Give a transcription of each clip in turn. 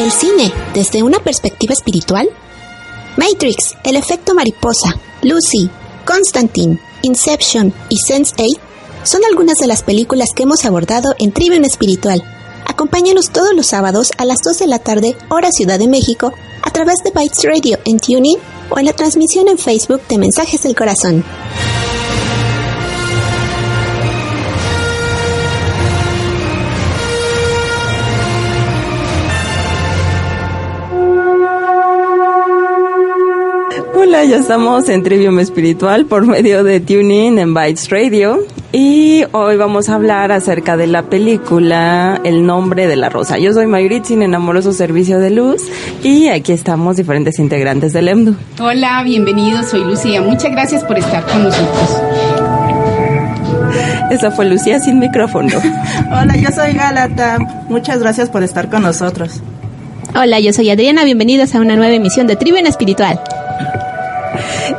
¿El cine desde una perspectiva espiritual? Matrix, El efecto mariposa, Lucy, Constantine, Inception y Sense8 son algunas de las películas que hemos abordado en Trivium Espiritual. Acompáñanos todos los sábados a las 2 de la tarde, hora Ciudad de México, a través de Bytes Radio en TuneIn o en la transmisión en Facebook de Mensajes del Corazón. Hola, ya estamos en Trivium Espiritual por medio de TuneIn en Bytes Radio y hoy vamos a hablar acerca de la película El nombre de la rosa. Yo soy Mayuritzin en Amoroso Servicio de Luz y aquí estamos diferentes integrantes del EMDU. Hola, bienvenidos, soy Lucía. Muchas gracias por estar con nosotros. Esa fue Lucía sin micrófono. Hola, yo soy Gálata. Muchas gracias por estar con nosotros. Hola, yo soy Adriana. Bienvenidos a una nueva emisión de Trivium Espiritual.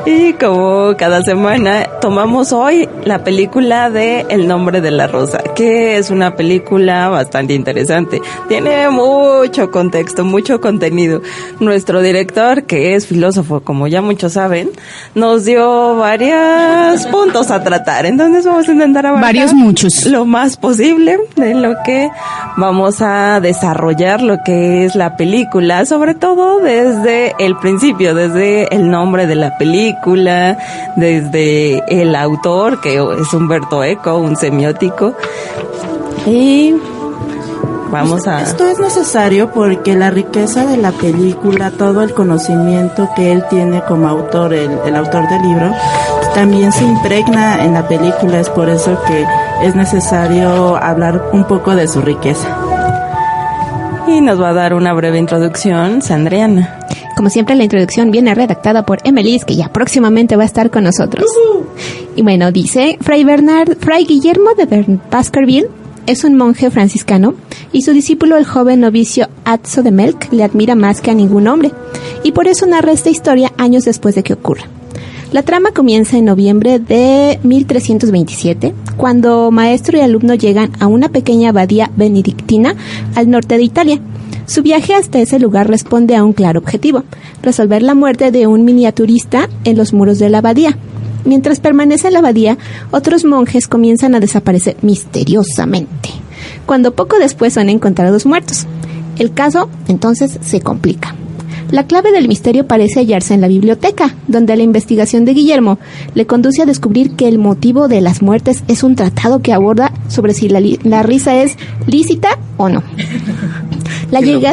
Y como cada semana tomamos hoy la película de El nombre de la rosa, que es una película bastante interesante. Tiene mucho contexto, mucho contenido. Nuestro director, que es filósofo, como ya muchos saben, nos dio varios puntos a tratar. Entonces vamos a intentar abarcar muchos lo más posible de lo que vamos a desarrollar lo que es la película, sobre todo desde el principio, desde el nombre de la película, desde el autor, que es Umberto Eco, un semiótico. Y vamos a... Esto es necesario porque la riqueza de la película, todo el conocimiento que él tiene como autor, el autor del libro, también se impregna en la película. Es por eso que es necesario hablar un poco de su riqueza. Y nos va a dar una breve introducción Sandriana. Como siempre, la introducción viene redactada por Emelis, que ya próximamente va a estar con nosotros. Y bueno, dice, Fray Guillermo de Baskerville es un monje franciscano y su discípulo, el joven novicio Atzo de Melk, le admira más que a ningún hombre, y por eso narra esta historia años después de que ocurra. La trama comienza en noviembre de 1327, cuando maestro y alumno llegan a una pequeña abadía benedictina al norte de Italia. Su viaje hasta ese lugar responde a un claro objetivo: resolver la muerte de un miniaturista en los muros de la abadía. Mientras permanece en la abadía, otros monjes comienzan a desaparecer misteriosamente, cuando poco después son encontrados muertos. El caso, entonces, se complica. La clave del misterio parece hallarse en la biblioteca, donde la investigación de Guillermo le conduce a descubrir que el motivo de las muertes es un tratado que aborda sobre si la risa es lícita o no. La llegada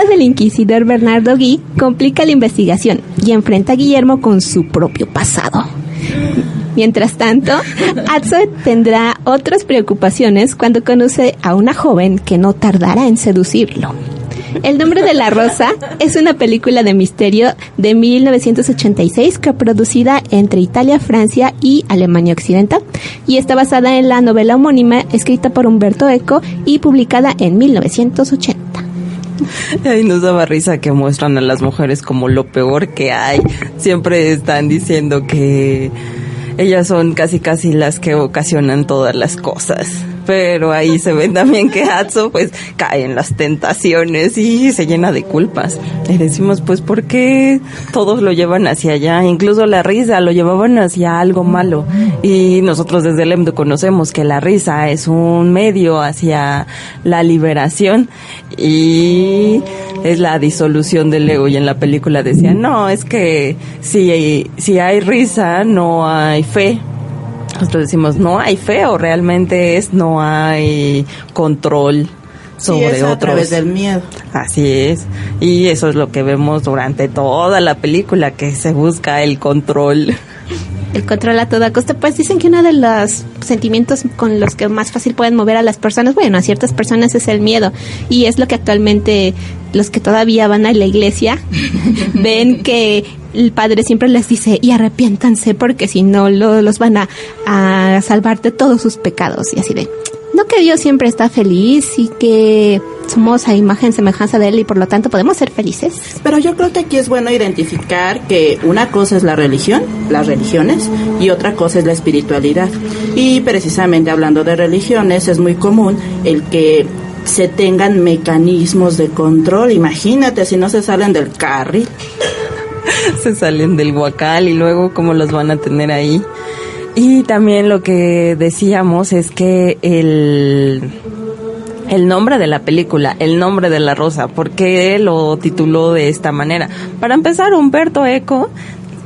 del inquisidor Bernardo Guy complica la investigación y enfrenta a Guillermo con su propio pasado. Mientras tanto, Atzo tendrá otras preocupaciones cuando conoce a una joven que no tardará en seducirlo. El nombre de la rosa es una película de misterio de 1986 coproducida entre Italia, Francia y Alemania Occidental, y está basada en la novela homónima escrita por Umberto Eco y publicada en 1980. Ahí nos daba risa que muestran a las mujeres como lo peor que hay. Siempre están diciendo que ellas son casi las que ocasionan todas las cosas. Pero ahí se ve también que Atzo pues cae en las tentaciones y se llena de culpas. Y decimos, pues, ¿por qué todos lo llevan hacia allá? Incluso la risa lo llevaban hacia algo malo. Y nosotros desde el EMDU conocemos que la risa es un medio hacia la liberación y es la disolución del ego. Y en la película decía, no, es que si hay risa, no hay fe. Nosotros decimos, no hay fe, o realmente no hay control sobre sí, es otros. A través del miedo. Así es. Y eso es lo que vemos durante toda la película, que se busca el control. El control a toda costa. Pues dicen que uno de los sentimientos con los que más fácil pueden mover a las personas, bueno, a ciertas personas, es el miedo. Y es lo que actualmente los que todavía van a la iglesia ven que el padre siempre les dice, y arrepiéntanse porque si no los van a salvar de todos sus pecados. Y así de, no, que Dios siempre está feliz y que somos a imagen, semejanza de Él y por lo tanto podemos ser felices. Pero yo creo que aquí es bueno identificar que una cosa es la religión, las religiones, y otra cosa es la espiritualidad. Y precisamente hablando de religiones, es muy común el que se tengan mecanismos de control. Imagínate si no se salen del carril. Se salen del huacal y luego cómo los van a tener ahí. Y también lo que decíamos es que el nombre de la película, el nombre de la rosa, ¿por qué lo tituló de esta manera? Para empezar, Umberto Eco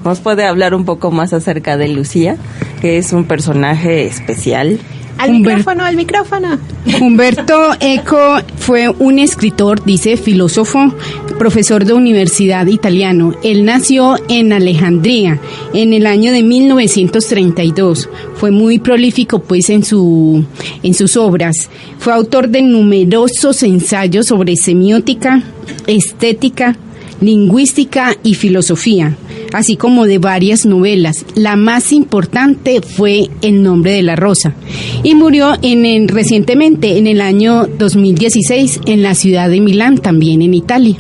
nos puede hablar un poco más acerca de Lucía, que es un personaje especial. Al micrófono. Umberto Eco fue un escritor, dice, filósofo, profesor de universidad italiano. Él nació en Alejandría en el año de 1932. Fue muy prolífico pues en sus obras. Fue autor de numerosos ensayos sobre semiótica, estética, lingüística y filosofía, así como de varias novelas. La más importante fue El nombre de la rosa, y murió recientemente, en el año 2016, en la ciudad de Milán, también en Italia.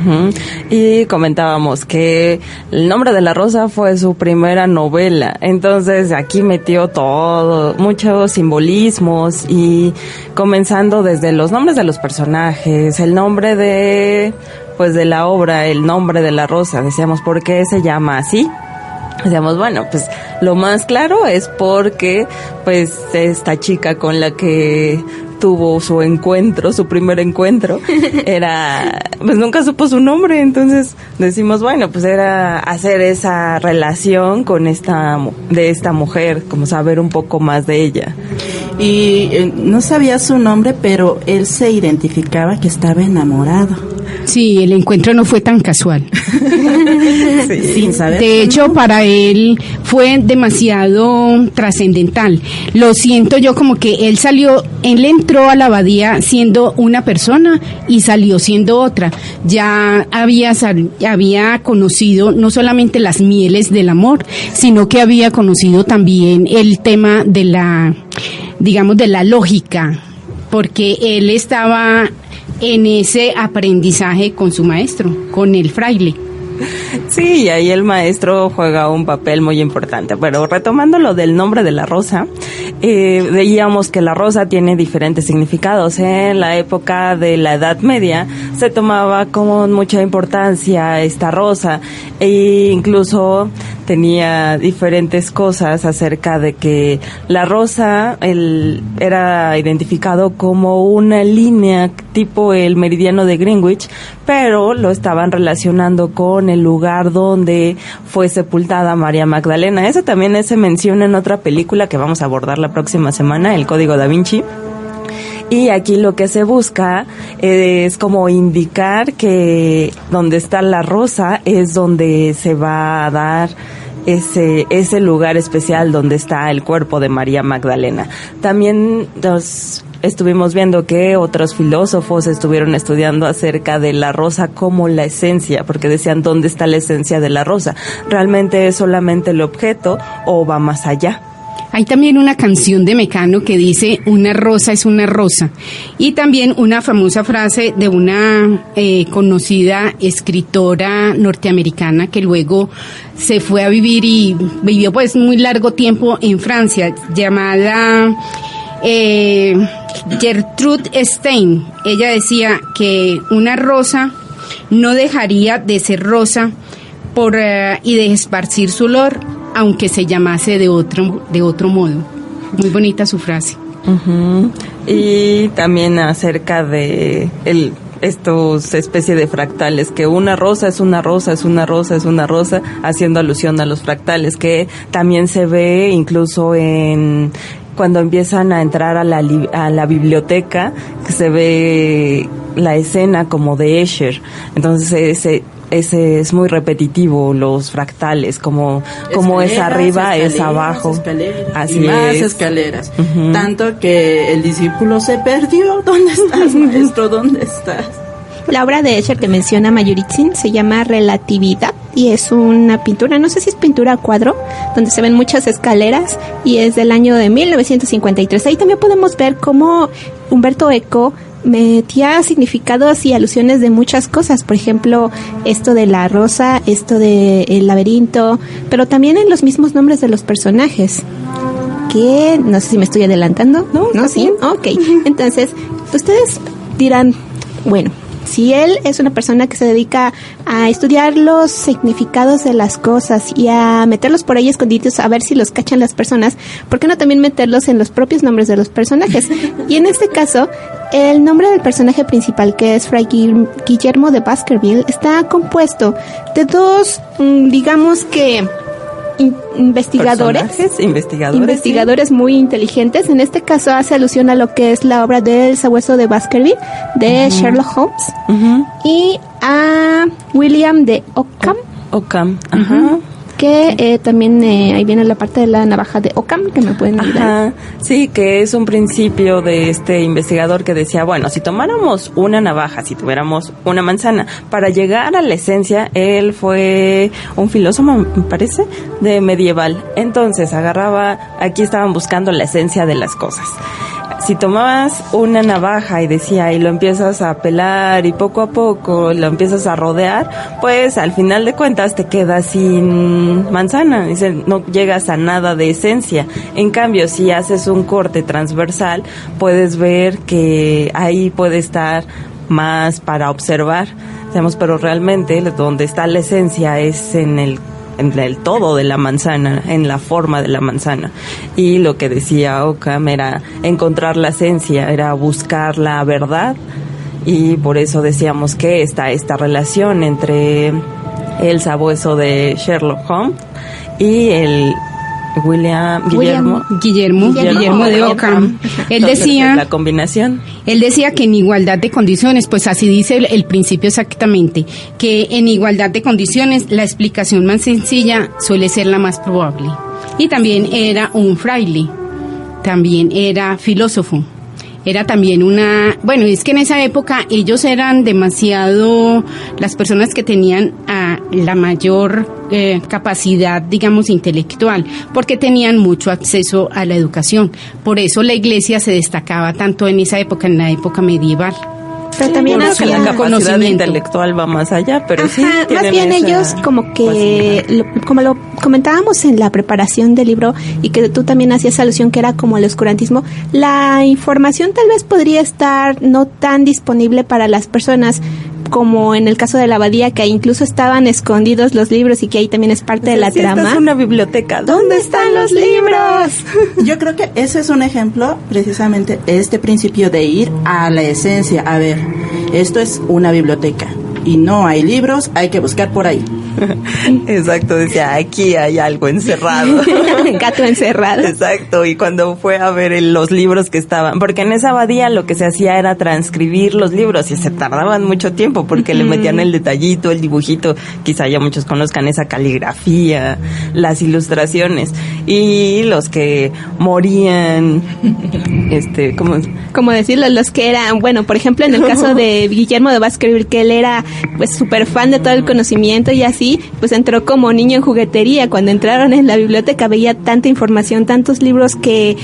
Uh-huh. Y comentábamos que El nombre de la rosa fue su primera novela, entonces aquí metió todo, muchos simbolismos, y comenzando desde los nombres de los personajes, el nombre de la obra, El nombre de la rosa. Decíamos, ¿por qué se llama así? Decíamos, bueno, pues lo más claro es porque pues esta chica con la que tuvo su primer encuentro, pues nunca supo su nombre, entonces decimos, bueno, pues era hacer esa relación con esta mujer, como saber un poco más de ella. Y no sabía su nombre, pero él se identificaba que estaba enamorado. Sí, el encuentro no fue tan casual. Sí, sin saber. De hecho, para él fue demasiado trascendental. Lo siento yo como que él entró a la abadía siendo una persona y salió siendo otra. Ya había conocido no solamente las mieles del amor, sino que había conocido también el tema de la lógica, porque él estaba en ese aprendizaje con su maestro, con el fraile. Sí, y ahí el maestro juega un papel muy importante. Pero retomando lo del nombre de la rosa, veíamos que la rosa tiene diferentes significados. En la época de la Edad Media se tomaba con mucha importancia esta rosa, e incluso tenía diferentes cosas acerca de que la rosa era identificado como una línea tipo el meridiano de Greenwich, pero lo estaban relacionando con el lugar donde fue sepultada María Magdalena. Eso también se menciona en otra película que vamos a abordar la próxima semana, El Código Da Vinci. Y aquí lo que se busca es como indicar que donde está la rosa es donde se va a dar ese lugar especial donde está el cuerpo de María Magdalena. También estuvimos viendo que otros filósofos estuvieron estudiando acerca de la rosa como la esencia, porque decían, ¿dónde está la esencia de la rosa? ¿Realmente es solamente el objeto o va más allá? Hay también una canción de Mecano que dice, una rosa es una rosa. Y también una famosa frase de una conocida escritora norteamericana que luego se fue a vivir y vivió pues muy largo tiempo en Francia, llamada Gertrude Stein. Ella decía que una rosa no dejaría de ser rosa y de esparcir su olor, aunque se llamase de otro modo. Muy bonita su frase. Uh-huh. Y también acerca de estos especie de fractales, que una rosa es una rosa, es una rosa, es una rosa, haciendo alusión a los fractales, que también se ve incluso cuando empiezan a entrar a la biblioteca, que se ve la escena como de Escher. Entonces ese es muy repetitivo, los fractales, como es arriba, es abajo. Así y más es. Escaleras. Uh-huh. Tanto que el discípulo se perdió. ¿Dónde estás, maestro? ¿Dónde estás? La obra de Escher que menciona Mayuritzin se llama Relatividad y es una pintura, no sé si es pintura a cuadro, donde se ven muchas escaleras y es del año de 1953. Ahí también podemos ver cómo Umberto Eco metía significados y alusiones de muchas cosas, por ejemplo, esto de la rosa, esto de el laberinto, pero también en los mismos nombres de los personajes. Que no sé si me estoy adelantando. No, sí, ok. Entonces, ustedes dirán, bueno, si él es una persona que se dedica a estudiar los significados de las cosas y a meterlos por ahí escondidos a ver si los cachan las personas, ¿por qué no también meterlos en los propios nombres de los personajes? Y en este caso, el nombre del personaje principal, que es Fray Guillermo de Baskerville, está compuesto de dos, digamos que investigadores muy inteligentes. En este caso hace alusión a lo que es la obra del Sabueso de Baskerville de Sherlock Holmes y a William de Ockham. Que también ahí viene la parte de la navaja de Ockham, que me pueden ayudar. Sí, que es un principio de este investigador que decía, bueno, si tomáramos una navaja, si tuviéramos una manzana, para llegar a la esencia, él fue un filósofo, me parece, de medieval. Entonces agarraba, aquí estaban buscando la esencia de las cosas. Si tomabas una navaja y decía, y lo empiezas a pelar y poco a poco lo empiezas a rodear, pues al final de cuentas te quedas sin manzana, dice, no llegas a nada de esencia. En cambio, si haces un corte transversal, puedes ver que ahí puede estar más para observar, digamos, pero realmente donde está la esencia es en el todo de la manzana, en la forma de la manzana. Y lo que decía Ockham era encontrar la esencia, era buscar la verdad, y por eso decíamos que está esta relación entre el sabueso de Sherlock Holmes y el Guillermo de Ockham. Él decía, la combinación. Él decía que en igualdad de condiciones, pues así dice el principio exactamente, que en igualdad de condiciones la explicación más sencilla suele ser la más probable. Y también era un fraile, también era filósofo. Era también bueno, es que en esa época ellos eran demasiado, las personas que tenían la mayor capacidad, digamos, intelectual, porque tenían mucho acceso a la educación. Por eso la iglesia se destacaba tanto en esa época, en la época medieval. Pero también hacía la capacidad intelectual va más allá, pero sí más bien ellos como que como lo comentábamos en la preparación del libro y que tú también hacías alusión que era como el oscurantismo, la información tal vez podría estar no tan disponible para las personas como en el caso de la abadía, que incluso estaban escondidos los libros y que ahí también es parte de la trama. Esta es una biblioteca. ¿Dónde están los libros? Yo creo que ese es un ejemplo, precisamente, este principio de ir a la esencia. A ver, esto es una biblioteca y no hay libros, hay que buscar por ahí. Exacto, decía, aquí hay algo encerrado. Gato encerrado. Exacto, y cuando fue a ver los libros que estaban, porque en esa abadía lo que se hacía era transcribir los libros y se tardaban mucho tiempo porque le metían el detallito, el dibujito, quizá ya muchos conozcan esa caligrafía, las ilustraciones, y los que morían, como decirlo, los que eran, bueno, por ejemplo, en el caso de Guillermo de Baskerville, que él era pues súper fan de todo el conocimiento y así, pues entró como niño en juguetería. Cuando entraron en la biblioteca veía tanta información, tantos libros que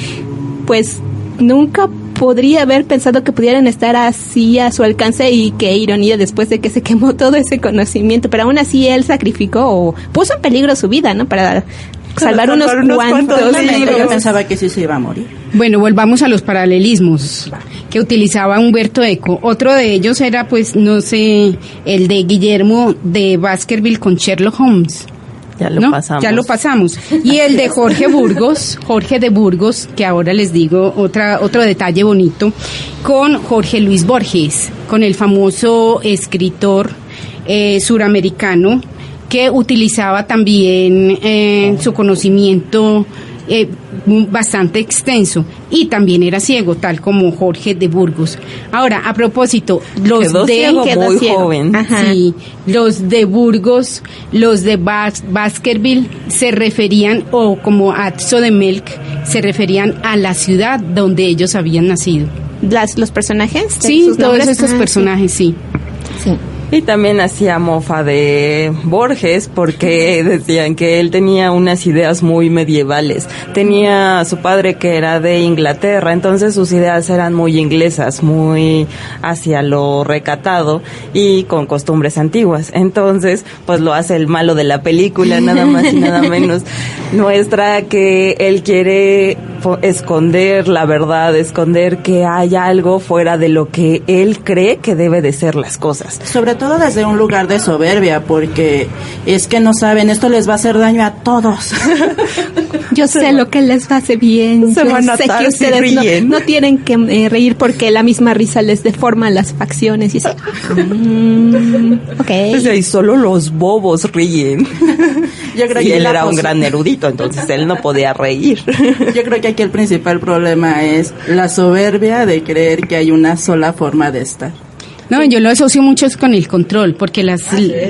pues nunca podría haber pensado que pudieran estar así a su alcance, y qué ironía después de que se quemó todo ese conocimiento, pero aún así él sacrificó o puso en peligro su vida, ¿no? Para salvar unos cuantos libros. Yo pensaba que sí se iba a morir. Bueno, volvamos a los paralelismos que utilizaba Humberto Eco. Otro de ellos era, pues, no sé, el de Guillermo de Baskerville con Sherlock Holmes. Ya lo pasamos. Y el de Jorge de Burgos, que ahora les digo otro detalle bonito, con Jorge Luis Borges, con el famoso escritor suramericano, que utilizaba también su conocimiento bastante extenso, y también era ciego, tal como Jorge de Burgos. Ahora, a propósito, quedó muy joven. Sí, los de Burgos, los de Baskerville se referían, o como Atzo de Melk, se referían a la ciudad donde ellos habían nacido. ¿Los personajes? Sí, todos estos personajes, sí. Y también hacía mofa de Borges porque decían que él tenía unas ideas muy medievales. Tenía a su padre que era de Inglaterra, entonces sus ideas eran muy inglesas, muy hacia lo recatado y con costumbres antiguas. Entonces, pues lo hace el malo de la película, nada más y nada menos. Muestra que él quiere esconder la verdad, esconder que hay algo fuera de lo que él cree que debe de ser las cosas. Sobre todo desde un lugar de soberbia, porque es que no saben, esto les va a hacer daño a todos. Yo sé lo que les hace bien. Se van a sé atar que si ustedes ríen. no tienen que reír porque la misma risa les deforma las facciones y O sea, y solo los bobos ríen. Yo creo Y que él era un gran erudito, entonces él no podía reír. Yo creo que aquí el principal problema es la soberbia de creer que hay una sola forma de estar. No, yo lo asocio mucho con el control, porque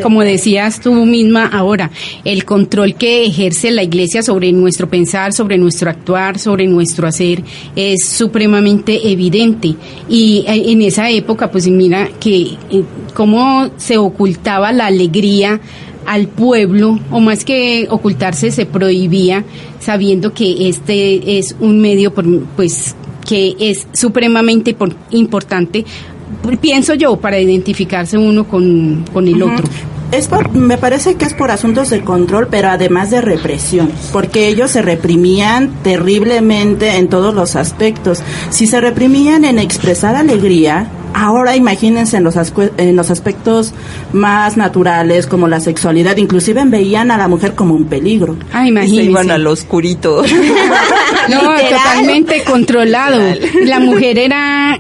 como decías tú misma ahora, el control que ejerce la Iglesia sobre nuestro pensar, sobre nuestro actuar, sobre nuestro hacer, es supremamente evidente. Y en esa época, pues mira que cómo se ocultaba la alegría al pueblo, o más que ocultarse, se prohibía, sabiendo que este es un medio, pues, que es supremamente importante, pienso yo, para identificarse uno con el otro. Me parece que es por asuntos de control, pero además de represión, porque ellos se reprimían terriblemente en todos los aspectos. Si se reprimían en expresar alegría, ahora imagínense en los aspectos más naturales, como la sexualidad, inclusive veían a la mujer como un peligro. Imagínense. Y se iban al oscurito. No, totalmente controlado. La mujer era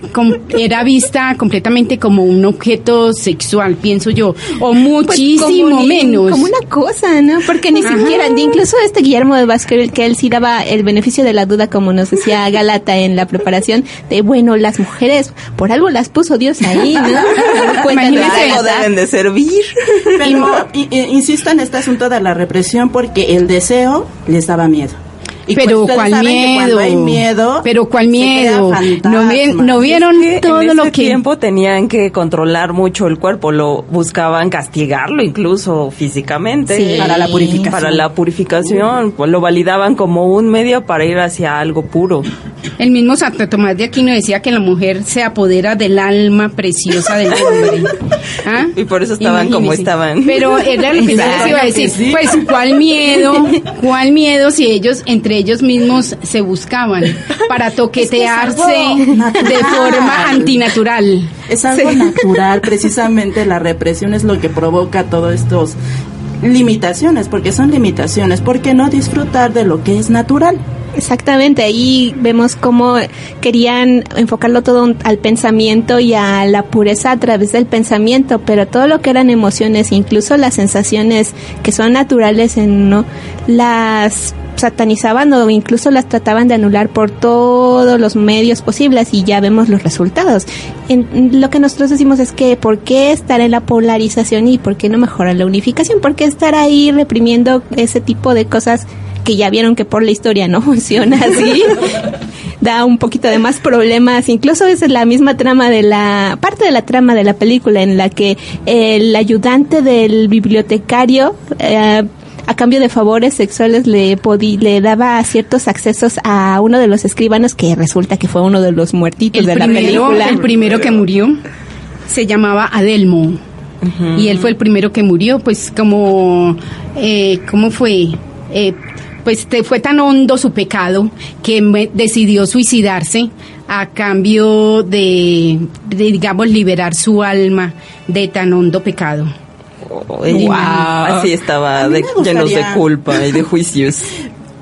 vista completamente como un objeto sexual, pienso yo, o muchísimo menos. Como una cosa, ¿no? Porque ni siquiera, incluso Guillermo de Baskerville, que él sí daba el beneficio de la duda, como nos decía Galata en la preparación, de bueno, las mujeres, por algo las puso Dios ahí, ¿no? Algo deben de servir. Pero insisto en este asunto de la represión porque el deseo les daba miedo. Y pero pues ¿cuál miedo? Hay miedo? Pero ¿cuál miedo? ¿No vieron todo en lo ese que tiempo tenían que controlar mucho el cuerpo, lo buscaban castigarlo incluso físicamente. Sí. Para la purificación. Para la purificación, pues lo validaban como un medio para ir hacia algo puro. El mismo Santo Tomás de Aquino decía que la mujer se apodera del alma preciosa del hombre. ¿Ah? Y por eso estaban como estaban. Pero era lo que yo les iba a decir. Sí. Pues, ¿cuál miedo si ellos, entre ellos mismos, se buscaban para toquetearse de forma antinatural? Es algo natural, precisamente la represión es lo que provoca todos estos limitaciones, porque son limitaciones. ¿Por qué no disfrutar de lo que es natural? Exactamente, ahí vemos cómo querían enfocarlo todo al pensamiento y a la pureza a través del pensamiento, pero todo lo que eran emociones, incluso las sensaciones que son naturales en uno, las satanizaban o incluso las trataban de anular por todos los medios posibles, y ya vemos los resultados. Lo que nosotros decimos es que ¿por qué estar en la polarización y por qué no mejorar la unificación? ¿Por qué estar ahí reprimiendo ese tipo de cosas que ya vieron que por la historia no funciona así? Da un poquito de más problemas. Incluso es la misma trama parte de la trama de la película en la que el ayudante del bibliotecario a cambio de favores sexuales le daba ciertos accesos a uno de los escribanos, que resulta que fue uno de los muertitos de la película. El primero que murió se llamaba Adelmo. Y él fue el primero que murió, pues como ¿cómo fue? Pues fue tan hondo su pecado que decidió suicidarse a cambio de, digamos, liberar su alma de tan hondo pecado. Wow. Así estaba, llenos de culpa y de juicios.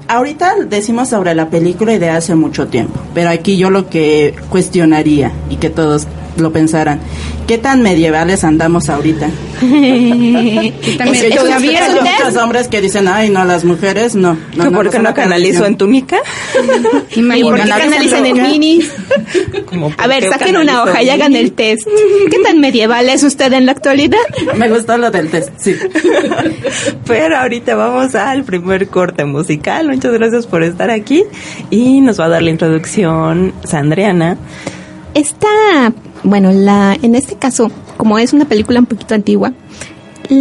Ahorita decimos sobre la película y de hace mucho tiempo, pero aquí yo lo que cuestionaría y que todos lo pensaran, ¿qué tan medievales andamos ahorita? Todavía hay muchos hombres que dicen, ay, no, las mujeres no. ¿Por qué no canalizo en túnica? ¿Y por qué canalizan en minis? A ver, saquen una hoja y hagan el test. ¿Qué tan medieval es usted en la actualidad? Me gustó lo del test, sí. Pero ahorita vamos al primer corte musical. Muchas gracias por estar aquí. Y nos va a dar la introducción Sandriana. En este caso, como es una película un poquito antigua,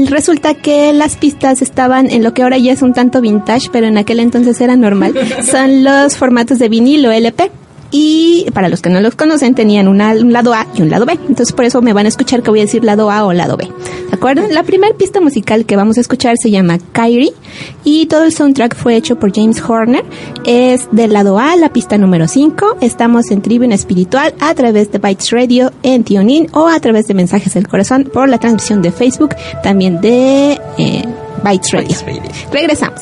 resulta que las pistas estaban en lo que ahora ya es un tanto vintage, pero en aquel entonces era normal. Son los formatos de vinilo LP. y para los que no los conocen tenían un lado A y un lado B. Entonces por eso me van a escuchar que voy a decir lado A o lado B. ¿De acuerdo? La primera pista musical que vamos a escuchar se llama Kyrie y todo el soundtrack fue hecho por James Horner. Es del lado A, la pista número 5. Estamos en Tribuna Espiritual a través de Bytes Radio en TuneIn o a través de Mensajes del Corazón por la transmisión de Facebook, también de Bytes Radio. Regresamos.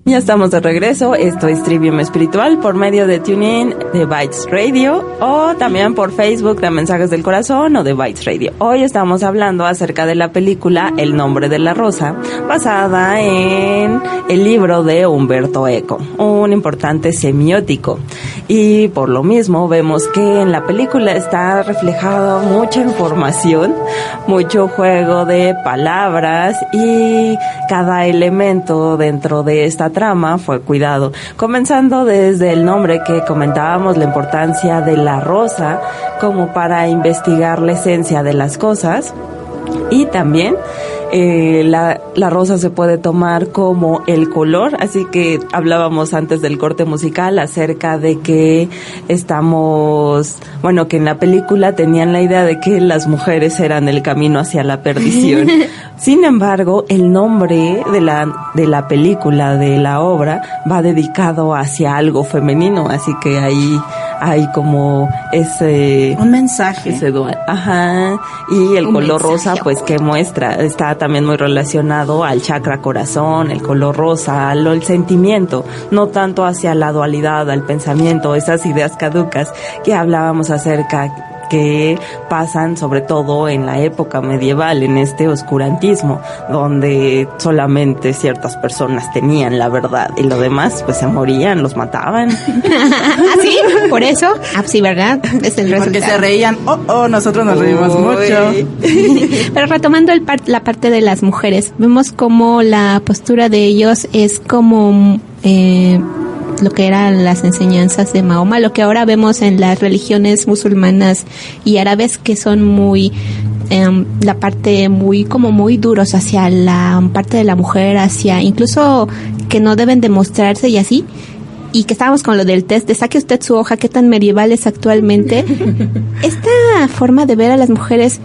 Ya estamos de regreso, esto es Trivium Espiritual por medio de TuneIn, de Bytes Radio o también por Facebook de Mensajes del Corazón o de Bytes Radio. Hoy estamos hablando acerca de la película El nombre de la rosa, basada en el libro de Umberto Eco, un importante semiótico. Y por lo mismo vemos que en la película está reflejada mucha información, mucho juego de palabras y cada elemento dentro de esta trama fue cuidado, comenzando desde el nombre que comentábamos, la importancia de la rosa como para investigar la esencia de las cosas, y también la rosa se puede tomar como el color, así que hablábamos antes del corte musical acerca de que que en la película tenían la idea de que las mujeres eran el camino hacia la perdición. Sin embargo, el nombre de la película, de la obra, va dedicado hacia algo femenino, así que ahí hay como un mensaje, y el color rosa, pues que muestra, está también muy relacionado al chakra corazón, el color rosa, al sentimiento, no tanto hacia la dualidad, al pensamiento, esas ideas caducas que hablábamos acerca, que pasan sobre todo en la época medieval, en este oscurantismo, donde solamente ciertas personas tenían la verdad y lo demás pues se morían, los mataban. ¿Sí? ¿Por eso? Sí, ¿verdad? Es el resultado. Porque se reían, nosotros nos reímos mucho. Pero retomando la parte de las mujeres, vemos como la postura de ellos es como lo que eran las enseñanzas de Mahoma, lo que ahora vemos en las religiones musulmanas y árabes, que son muy la parte muy duros hacia la parte de la mujer, hacia incluso que no deben demostrarse y así. Y que estábamos con lo del test de saque usted su hoja, qué tan medieval es actualmente. Esta forma de ver a las mujeres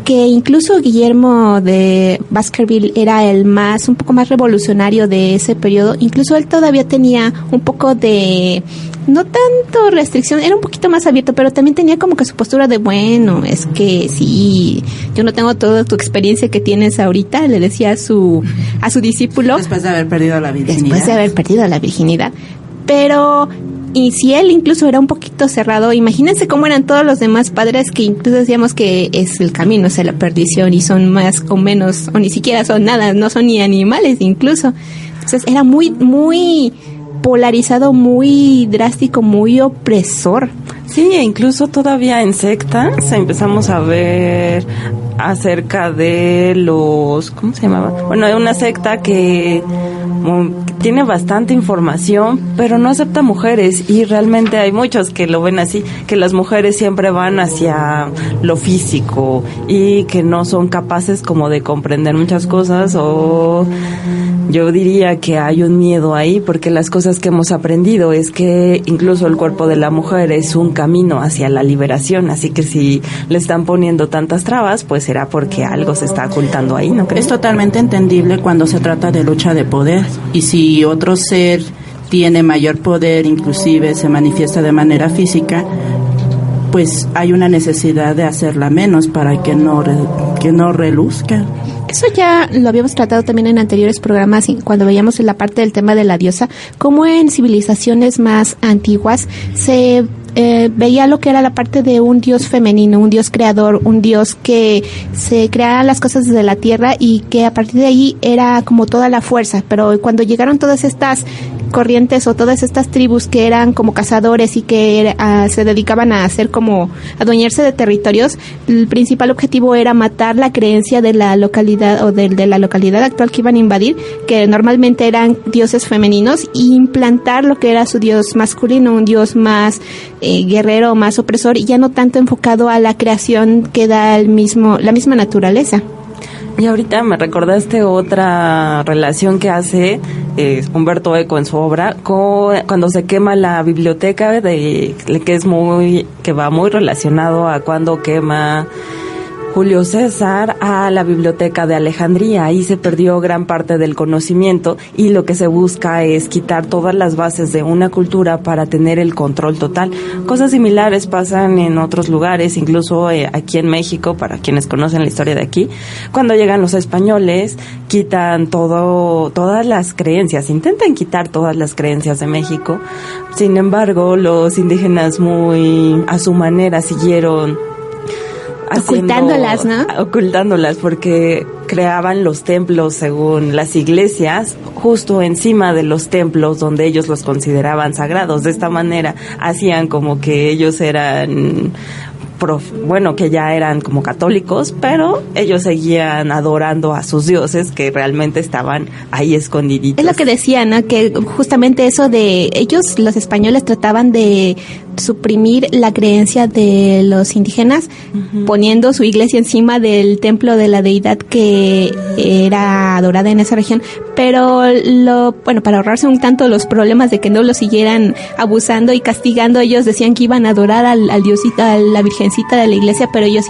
que incluso Guillermo de Baskerville era un poco más revolucionario de ese periodo. Incluso él todavía tenía un poco de, no tanto restricción, era un poquito más abierto, pero también tenía como que su postura de, bueno, es que sí, yo no tengo toda tu experiencia que tienes ahorita, le decía a su discípulo. Después de haber perdido la virginidad. Pero, y si él incluso era un poquito cerrado, imagínense cómo eran todos los demás padres que incluso decíamos que es el camino hacia la perdición y son más o menos, o ni siquiera son nada, no son ni animales incluso. Entonces era muy, muy polarizado, muy drástico, muy opresor. Sí, incluso todavía en sectas empezamos a ver acerca de los, ¿cómo se llamaba? Bueno, hay una secta que tiene bastante información, pero no acepta mujeres, y realmente hay muchos que lo ven así, que las mujeres siempre van hacia lo físico y que no son capaces como de comprender muchas cosas, o yo diría que hay un miedo ahí, porque las cosas que hemos aprendido es que incluso el cuerpo de la mujer es un camino hacia la liberación, así que si le están poniendo tantas trabas, pues será porque algo se está ocultando ahí, ¿no crees? Es totalmente entendible cuando se trata de lucha de poder, y si otro ser tiene mayor poder, inclusive se manifiesta de manera física, pues hay una necesidad de hacerla menos para que no reluzca. Eso ya lo habíamos tratado también en anteriores programas, cuando veíamos la parte del tema de la diosa, como en civilizaciones más antiguas se veía lo que era la parte de un dios femenino, un dios creador, un dios que se creara las cosas desde la tierra y que a partir de ahí era como toda la fuerza. Pero cuando llegaron todas estas corrientes o todas estas tribus que eran como cazadores y que se dedicaban a hacer como adueñarse de territorios, el principal objetivo era matar la creencia de la localidad o de la localidad actual que iban a invadir, que normalmente eran dioses femeninos, e implantar lo que era su dios masculino, un dios más guerrero, más opresor, y ya no tanto enfocado a la creación que da la misma naturaleza. Y ahorita me recordaste otra relación que hace Humberto Eco en su obra cuando se quema la biblioteca, que va muy relacionado a cuando quema Julio César a la biblioteca de Alejandría. Ahí se perdió gran parte del conocimiento, y lo que se busca es quitar todas las bases de una cultura para tener el control total. Cosas similares pasan en otros lugares, incluso aquí en México, para quienes conocen la historia de aquí. Cuando llegan los españoles, quitan todas las creencias, intentan quitar todas las creencias de México. Sin embargo, los indígenas muy a su manera siguieron ocultándolas, ¿no? Ocultándolas, porque creaban los templos según las iglesias justo encima de los templos donde ellos los consideraban sagrados. De esta manera hacían como que ellos eran que ya eran como católicos, pero ellos seguían adorando a sus dioses que realmente estaban ahí escondiditos. Es lo que decían, ¿no? Que justamente eso de ellos, los españoles, trataban de suprimir la creencia de los indígenas, poniendo su iglesia encima del templo de la deidad que era adorada en esa región, pero para ahorrarse un tanto los problemas de que no lo siguieran abusando y castigando, ellos decían que iban a adorar al diosito, a la virgencita de la iglesia, pero ellos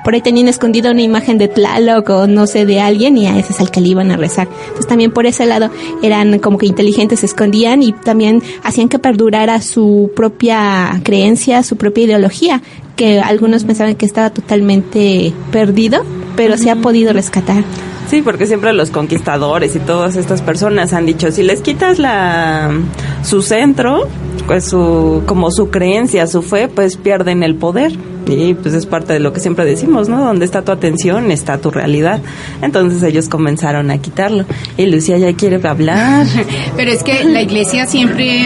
por ahí tenían escondida una imagen de Tlaloc o no sé, de alguien, y a ese es al que le iban a rezar. Entonces también por ese lado eran como que inteligentes, se escondían y también hacían que perdurara su propia creencia, su propia ideología, que algunos pensaban que estaba totalmente perdido, pero se ha podido rescatar. Sí, porque siempre los conquistadores y todas estas personas han dicho, si les quitas su centro, pues como su creencia, su fe, pues pierden el poder. Y pues es parte de lo que siempre decimos, ¿no? Donde está tu atención, está tu realidad. Entonces ellos comenzaron a quitarlo. Y Lucía ya quiere hablar. Pero es que la iglesia siempre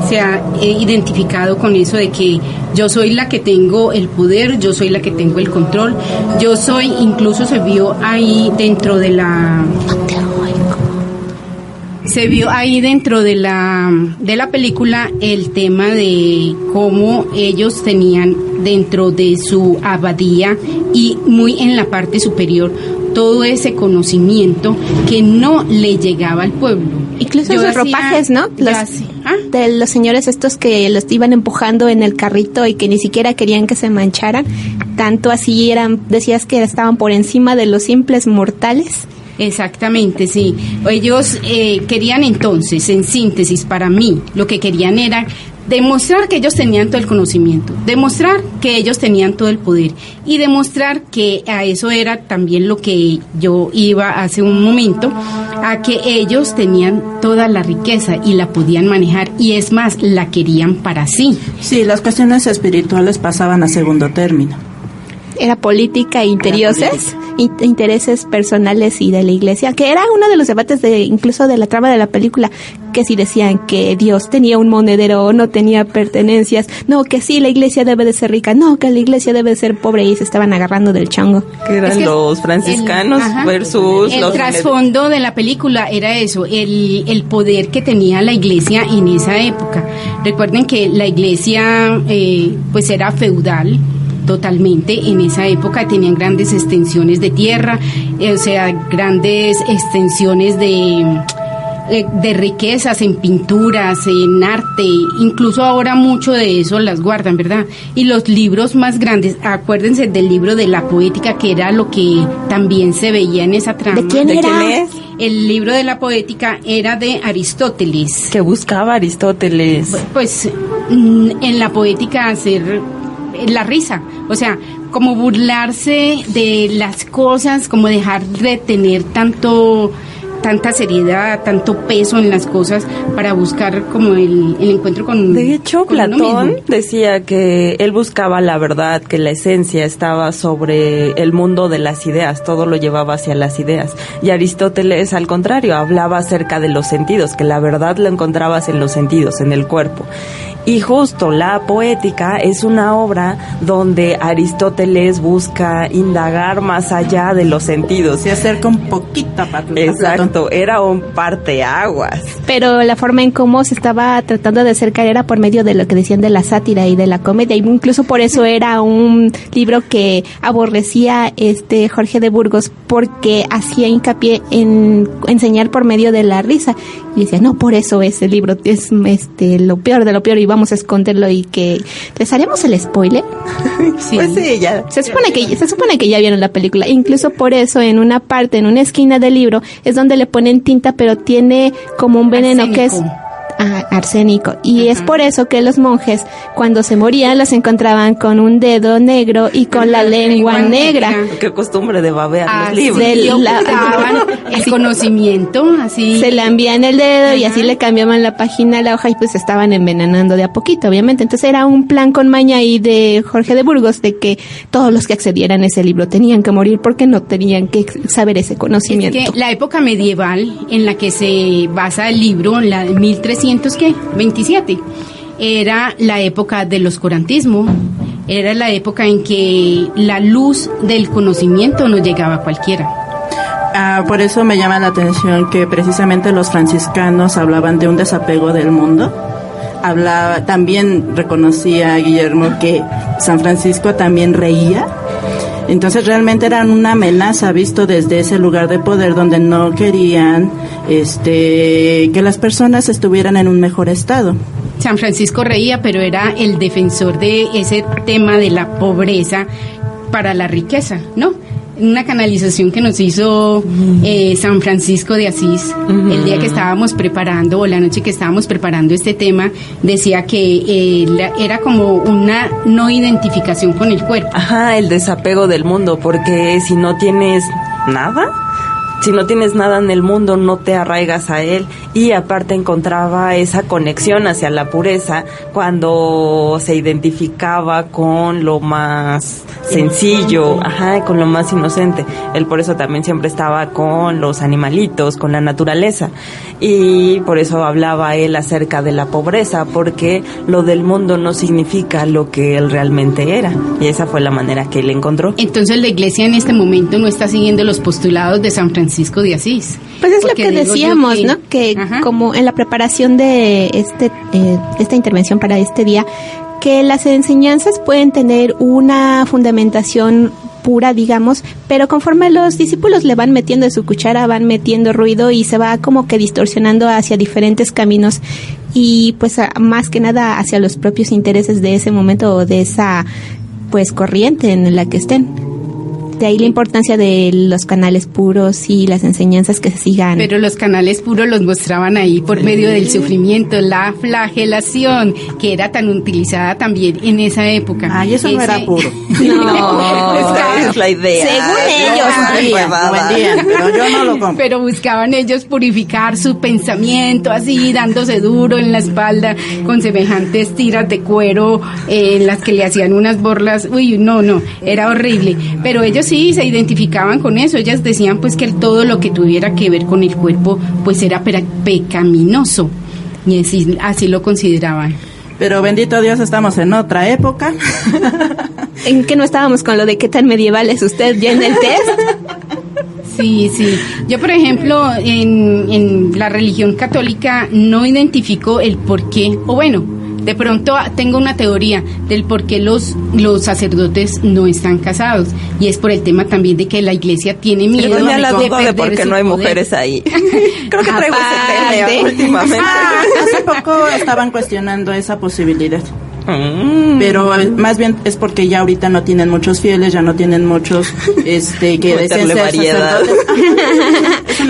se ha identificado con eso de que yo soy la que tengo el poder, yo soy la que tengo el control, incluso se vio ahí dentro de la... Se vio ahí dentro de la película el tema de cómo ellos tenían dentro de su abadía y muy en la parte superior todo ese conocimiento que no le llegaba al pueblo. Incluso los ropajes, ¿no? De los señores estos que los iban empujando en el carrito y que ni siquiera querían que se mancharan, tanto así decías que estaban por encima de los simples mortales. Exactamente, sí. Ellos querían entonces, en síntesis, para mí, lo que querían era demostrar que ellos tenían todo el conocimiento, demostrar que ellos tenían todo el poder y demostrar que a eso era también lo que yo iba hace un momento, a que ellos tenían toda la riqueza y la podían manejar, y es más, la querían para sí. Sí, las cuestiones espirituales pasaban a segundo término. Era política e intereses personales y de la iglesia, que era uno de los debates incluso de la trama de la película, que si decían que Dios tenía un monedero o no tenía pertenencias, no, que sí, la iglesia debe de ser rica, no, que la iglesia debe de ser pobre, y se estaban agarrando del chango. Que eran los franciscanos versus los... El trasfondo de la película era eso, el poder que tenía la iglesia en esa época. Recuerden que la iglesia pues era feudal, totalmente. En esa época tenían grandes extensiones de tierra, o sea, grandes extensiones de riquezas en pinturas, en arte, incluso ahora mucho de eso las guardan, ¿verdad? Y los libros más grandes, acuérdense del libro de la poética, que era lo que también se veía en esa trama. ¿De quién era? El libro de la poética era de Aristóteles. ¿Qué buscaba Aristóteles? Pues en la poética hacer la risa, o sea, como burlarse de las cosas, como dejar de tener tanta seriedad, tanto peso en las cosas para buscar como el encuentro con... De hecho, Platón decía que él buscaba la verdad, que la esencia estaba sobre el mundo de las ideas, todo lo llevaba hacia las ideas. Y Aristóteles, al contrario, hablaba acerca de los sentidos, que la verdad la encontrabas en los sentidos, en el cuerpo. Y justo la poética es una obra donde Aristóteles busca indagar más allá de los sentidos. Se acerca un poquito a Platón. Exacto, era un parteaguas. Pero la forma en cómo se estaba tratando de acercar era por medio de lo que decían de la sátira y de la comedia. Y incluso por eso era un libro que aborrecía Jorge de Burgos, porque hacía hincapié en enseñar por medio de la risa. Y decía, no, por eso ese libro es lo peor de lo peor y vamos a esconderlo. Y que les haremos el spoiler. Sí. Pues sí, ya. Se supone que ya vieron la película. Incluso por eso en una parte, en una esquina del libro, es donde le ponen tinta, pero tiene como un veneno arsénico, que es arsénico. Y es por eso que los monjes, cuando se morían, los encontraban con un dedo negro y con la lengua negra. Qué costumbre de babear los libros. El conocimiento, así. Se le envían el dedo y así le cambiaban la página a la hoja y pues estaban envenenando de a poquito, obviamente. Entonces era un plan con maña ahí de Jorge de Burgos de que todos los que accedieran a ese libro tenían que morir porque no tenían que saber ese conocimiento. Es que la época medieval en la que se basa el libro, la de 1327, era la época del oscurantismo, era la época en que la luz del conocimiento no llegaba a cualquiera. Por eso me llama la atención que precisamente los franciscanos hablaban de un desapego del mundo. También reconocía Guillermo que San Francisco también reía. Entonces realmente eran una amenaza visto desde ese lugar de poder donde no querían que las personas estuvieran en un mejor estado. San Francisco reía, pero era el defensor de ese tema de la pobreza para la riqueza, ¿no? Una canalización que nos hizo San Francisco de Asís, el día que estábamos preparando, o la noche que estábamos preparando este tema, decía que era como una no identificación con el cuerpo. Ajá, el desapego del mundo, porque si no tienes nada en el mundo, no te arraigas a él. Y aparte encontraba esa conexión hacia la pureza cuando se identificaba con lo más sencillo, con lo más inocente. Él por eso también siempre estaba con los animalitos, con la naturaleza. Y por eso hablaba él acerca de la pobreza, porque lo del mundo no significa lo que él realmente era. Y esa fue la manera que él encontró. Entonces la iglesia en este momento no está siguiendo los postulados de San Francisco de Asís. Pues es lo que decíamos, ¿no? Que como en la preparación de esta intervención para este día, que las enseñanzas pueden tener una fundamentación pura, digamos, pero conforme los discípulos le van metiendo de su cuchara, van metiendo ruido y se va como que distorsionando hacia diferentes caminos y pues más que nada hacia los propios intereses de ese momento o de esa pues corriente en la que estén. De ahí la importancia de los canales puros y las enseñanzas que se sigan. Pero los canales puros los mostraban ahí por medio del sufrimiento, la flagelación, que era tan utilizada también en esa época. Ay, eso no era puro. No, esa es la idea. Según ellos. Pero yo no lo compro. Pero buscaban ellos purificar su pensamiento, así, dándose duro en la espalda, con semejantes tiras de cuero, en las que le hacían unas borlas. Uy, no, era horrible. Pero ellos sí se identificaban con eso. Ellas decían pues que todo lo que tuviera que ver con el cuerpo pues era pecaminoso, y así lo consideraban. Pero bendito Dios, estamos en otra época. ¿En qué no estábamos con lo de qué tan medieval es usted ya en el test? Sí. Yo, por ejemplo, en la religión católica no identifico el por qué, o bueno, de pronto tengo una teoría del por qué los sacerdotes no están casados, y es por el tema también de que la iglesia tiene miedo de la duda de por qué no hay poder. Mujeres ahí. Creo que traigo ese tema últimamente. Hace poco estaban cuestionando esa posibilidad. Pero más bien es porque ya ahorita no tienen muchos fieles, ya no tienen muchos que desean ser sacerdotes.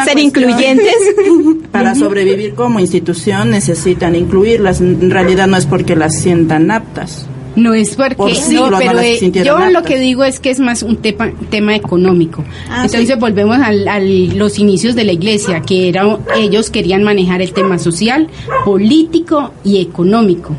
Ser incluyentes. Para sobrevivir como institución necesitan incluirlas. En realidad no es porque las sientan aptas. No es porque pero yo lo que digo es que es más un tema económico. Entonces sí. Volvemos a los inicios de la iglesia, que ellos querían manejar el tema social, político y económico.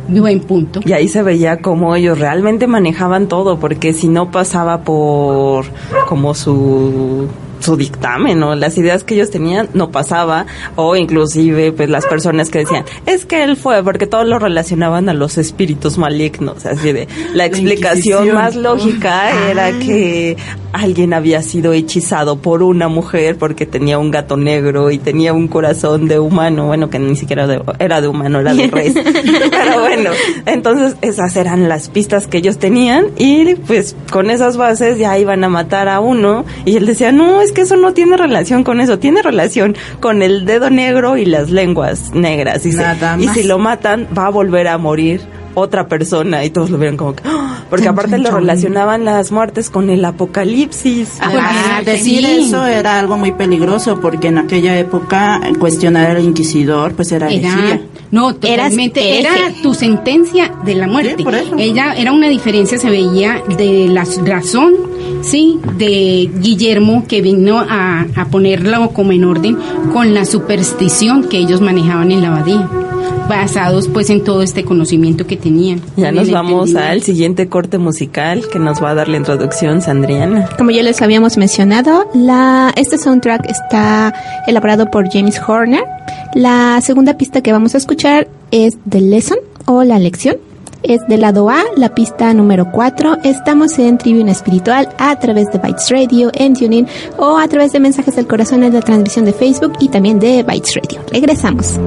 Buen punto. Y ahí se veía cómo ellos realmente manejaban todo, porque si no pasaba por como su dictamen, ¿no? Las ideas que ellos tenían no pasaba, o inclusive pues las personas que decían, es que él fue, porque todos lo relacionaban a los espíritus malignos, así de, la explicación más lógica era que alguien había sido hechizado por una mujer porque tenía un gato negro y tenía un corazón de humano, bueno, que ni siquiera era de humano, era de res. Pero bueno, entonces esas eran las pistas que ellos tenían, y pues con esas bases ya iban a matar a uno, y él decía, no, es que eso no tiene relación con eso, tiene relación con el dedo negro y las lenguas negras. Y si lo matan, va a volver a morir otra persona, y todos lo vieron como que, porque aparte lo relacionaban las muertes con el apocalipsis. Decir eso era algo muy peligroso, porque en aquella época cuestionar al inquisidor pues era herejía. No, totalmente era tu sentencia de la muerte. Sí, por eso. Ella era una diferencia, se veía de la razón, sí, de Guillermo, que vino a ponerlo como en orden con la superstición que ellos manejaban en la abadía, basados pues en todo este conocimiento que tenían. Ya nos vamos al siguiente corte musical que nos va a dar la introducción Sandriana. Como ya les habíamos mencionado, este soundtrack está elaborado por James Horner. La segunda pista que vamos a escuchar es The Lesson, o La Lección. Es del lado A, la pista número 4. Estamos en Tribuna Espiritual a través de Bytes Radio, en TuneIn, o a través de Mensajes del Corazón en la transmisión de Facebook y también de Bytes Radio. Regresamos.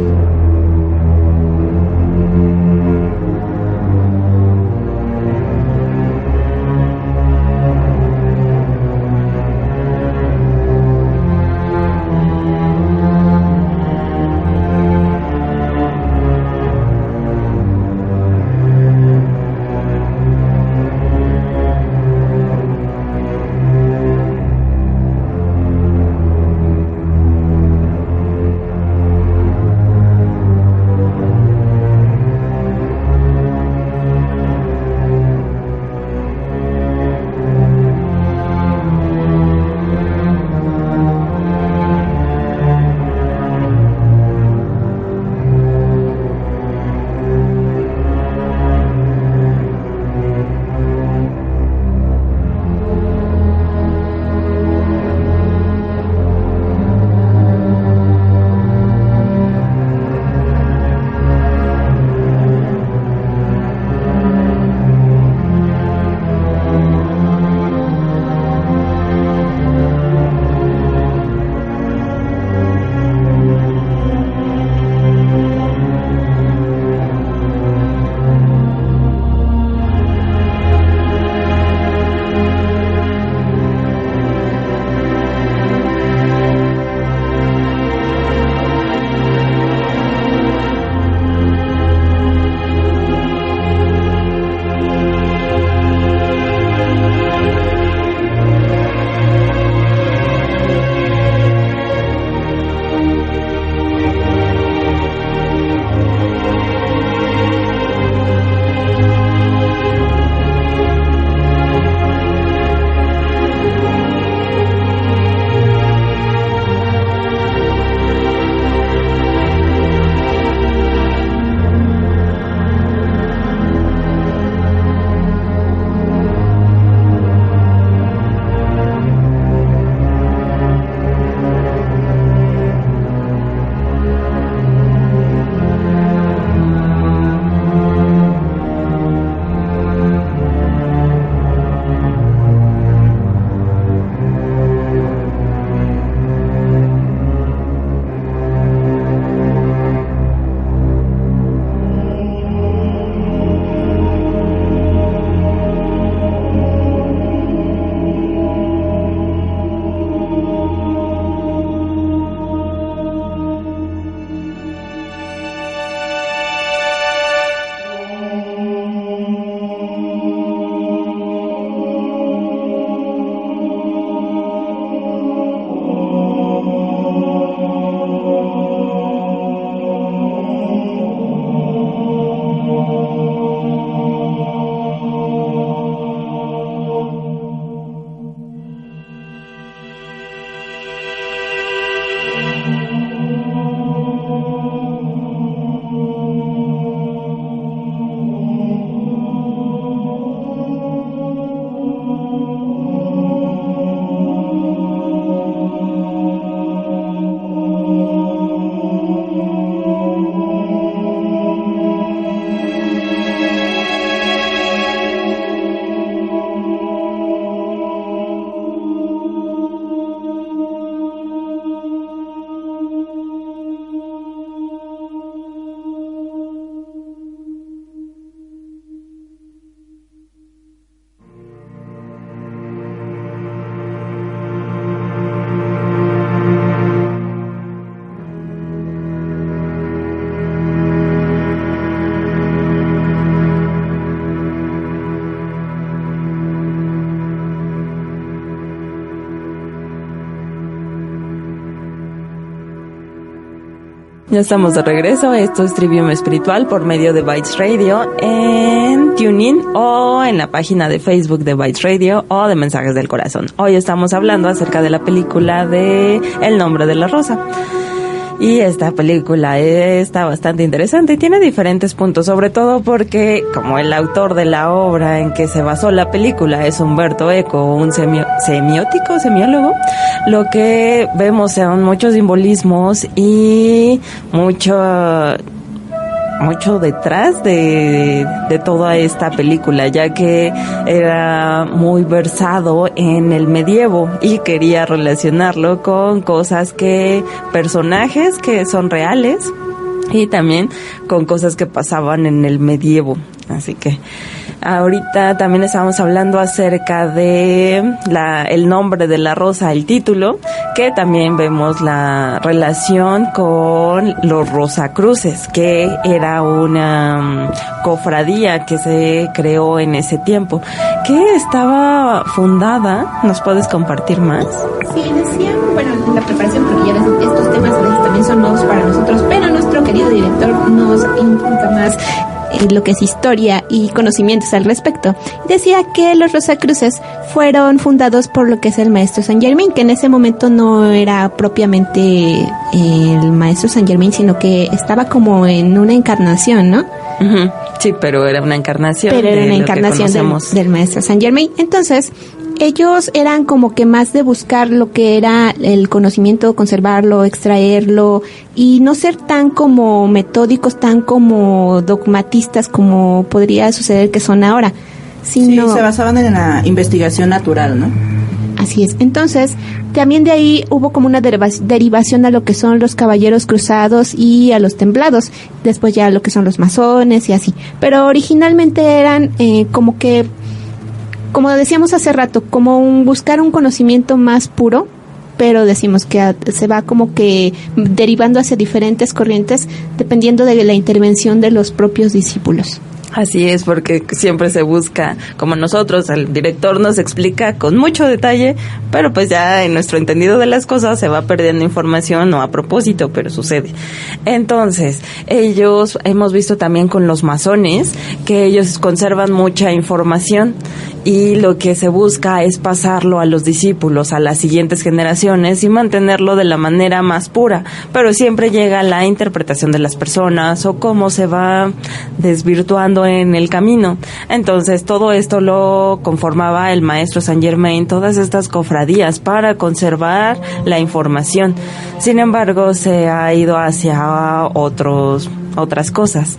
Ya estamos de regreso. Esto es Trivium Espiritual por medio de Bytes Radio en TuneIn o en la página de Facebook de Bytes Radio o de Mensajes del Corazón. Hoy estamos hablando acerca de la película de El nombre de la rosa. Y esta película está bastante interesante y tiene diferentes puntos, sobre todo porque como el autor de la obra en que se basó la película es Umberto Eco, un semiólogo, lo que vemos son muchos simbolismos y mucho detrás de toda esta película, ya que era muy versado en el medievo y quería relacionarlo con personajes que son reales y también con cosas que pasaban en el medievo. Así que ahorita también estamos hablando acerca de el nombre de la rosa, el título, que también vemos la relación con los Rosacruces, que era una cofradía que se creó en ese tiempo, que estaba fundada. ¿Nos puedes compartir más? Sí, decía, bueno, en la preparación, porque ya estos temas a veces también son nuevos para nosotros, pero nuestro querido director nos implica más lo que es historia y conocimientos al respecto. Decía que los Rosacruces fueron fundados por lo que es el maestro Saint Germain, que en ese momento no era propiamente el maestro Saint Germain, sino que estaba como en una encarnación, ¿no? Uh-huh. Sí, pero era una encarnación. Pero era una encarnación del maestro Saint Germain. Entonces, ellos eran como que más de buscar lo que era el conocimiento, conservarlo, extraerlo y no ser tan como metódicos, tan como dogmatistas como podría suceder que son ahora. Sino, sí, se basaban en la investigación natural, ¿no? Así es. Entonces, también de ahí hubo como una derivación a lo que son los caballeros cruzados y a los templados. Después ya lo que son los masones y así. Pero originalmente eran como que, como decíamos hace rato, como buscar un conocimiento más puro, pero decimos que se va como que derivando hacia diferentes corrientes dependiendo de la intervención de los propios discípulos. Así es, porque siempre se busca, como nosotros, el director nos explica con mucho detalle, pero pues ya en nuestro entendido de las cosas se va perdiendo información, no a propósito, pero sucede. Entonces, hemos visto también con los masones que ellos conservan mucha información y lo que se busca es pasarlo a los discípulos, a las siguientes generaciones y mantenerlo de la manera más pura, pero siempre llega la interpretación de las personas o cómo se va desvirtuando en el camino. Entonces todo esto lo conformaba el maestro Saint Germain, todas estas cofradías para conservar la información. Sin embargo, se ha ido hacia otras cosas.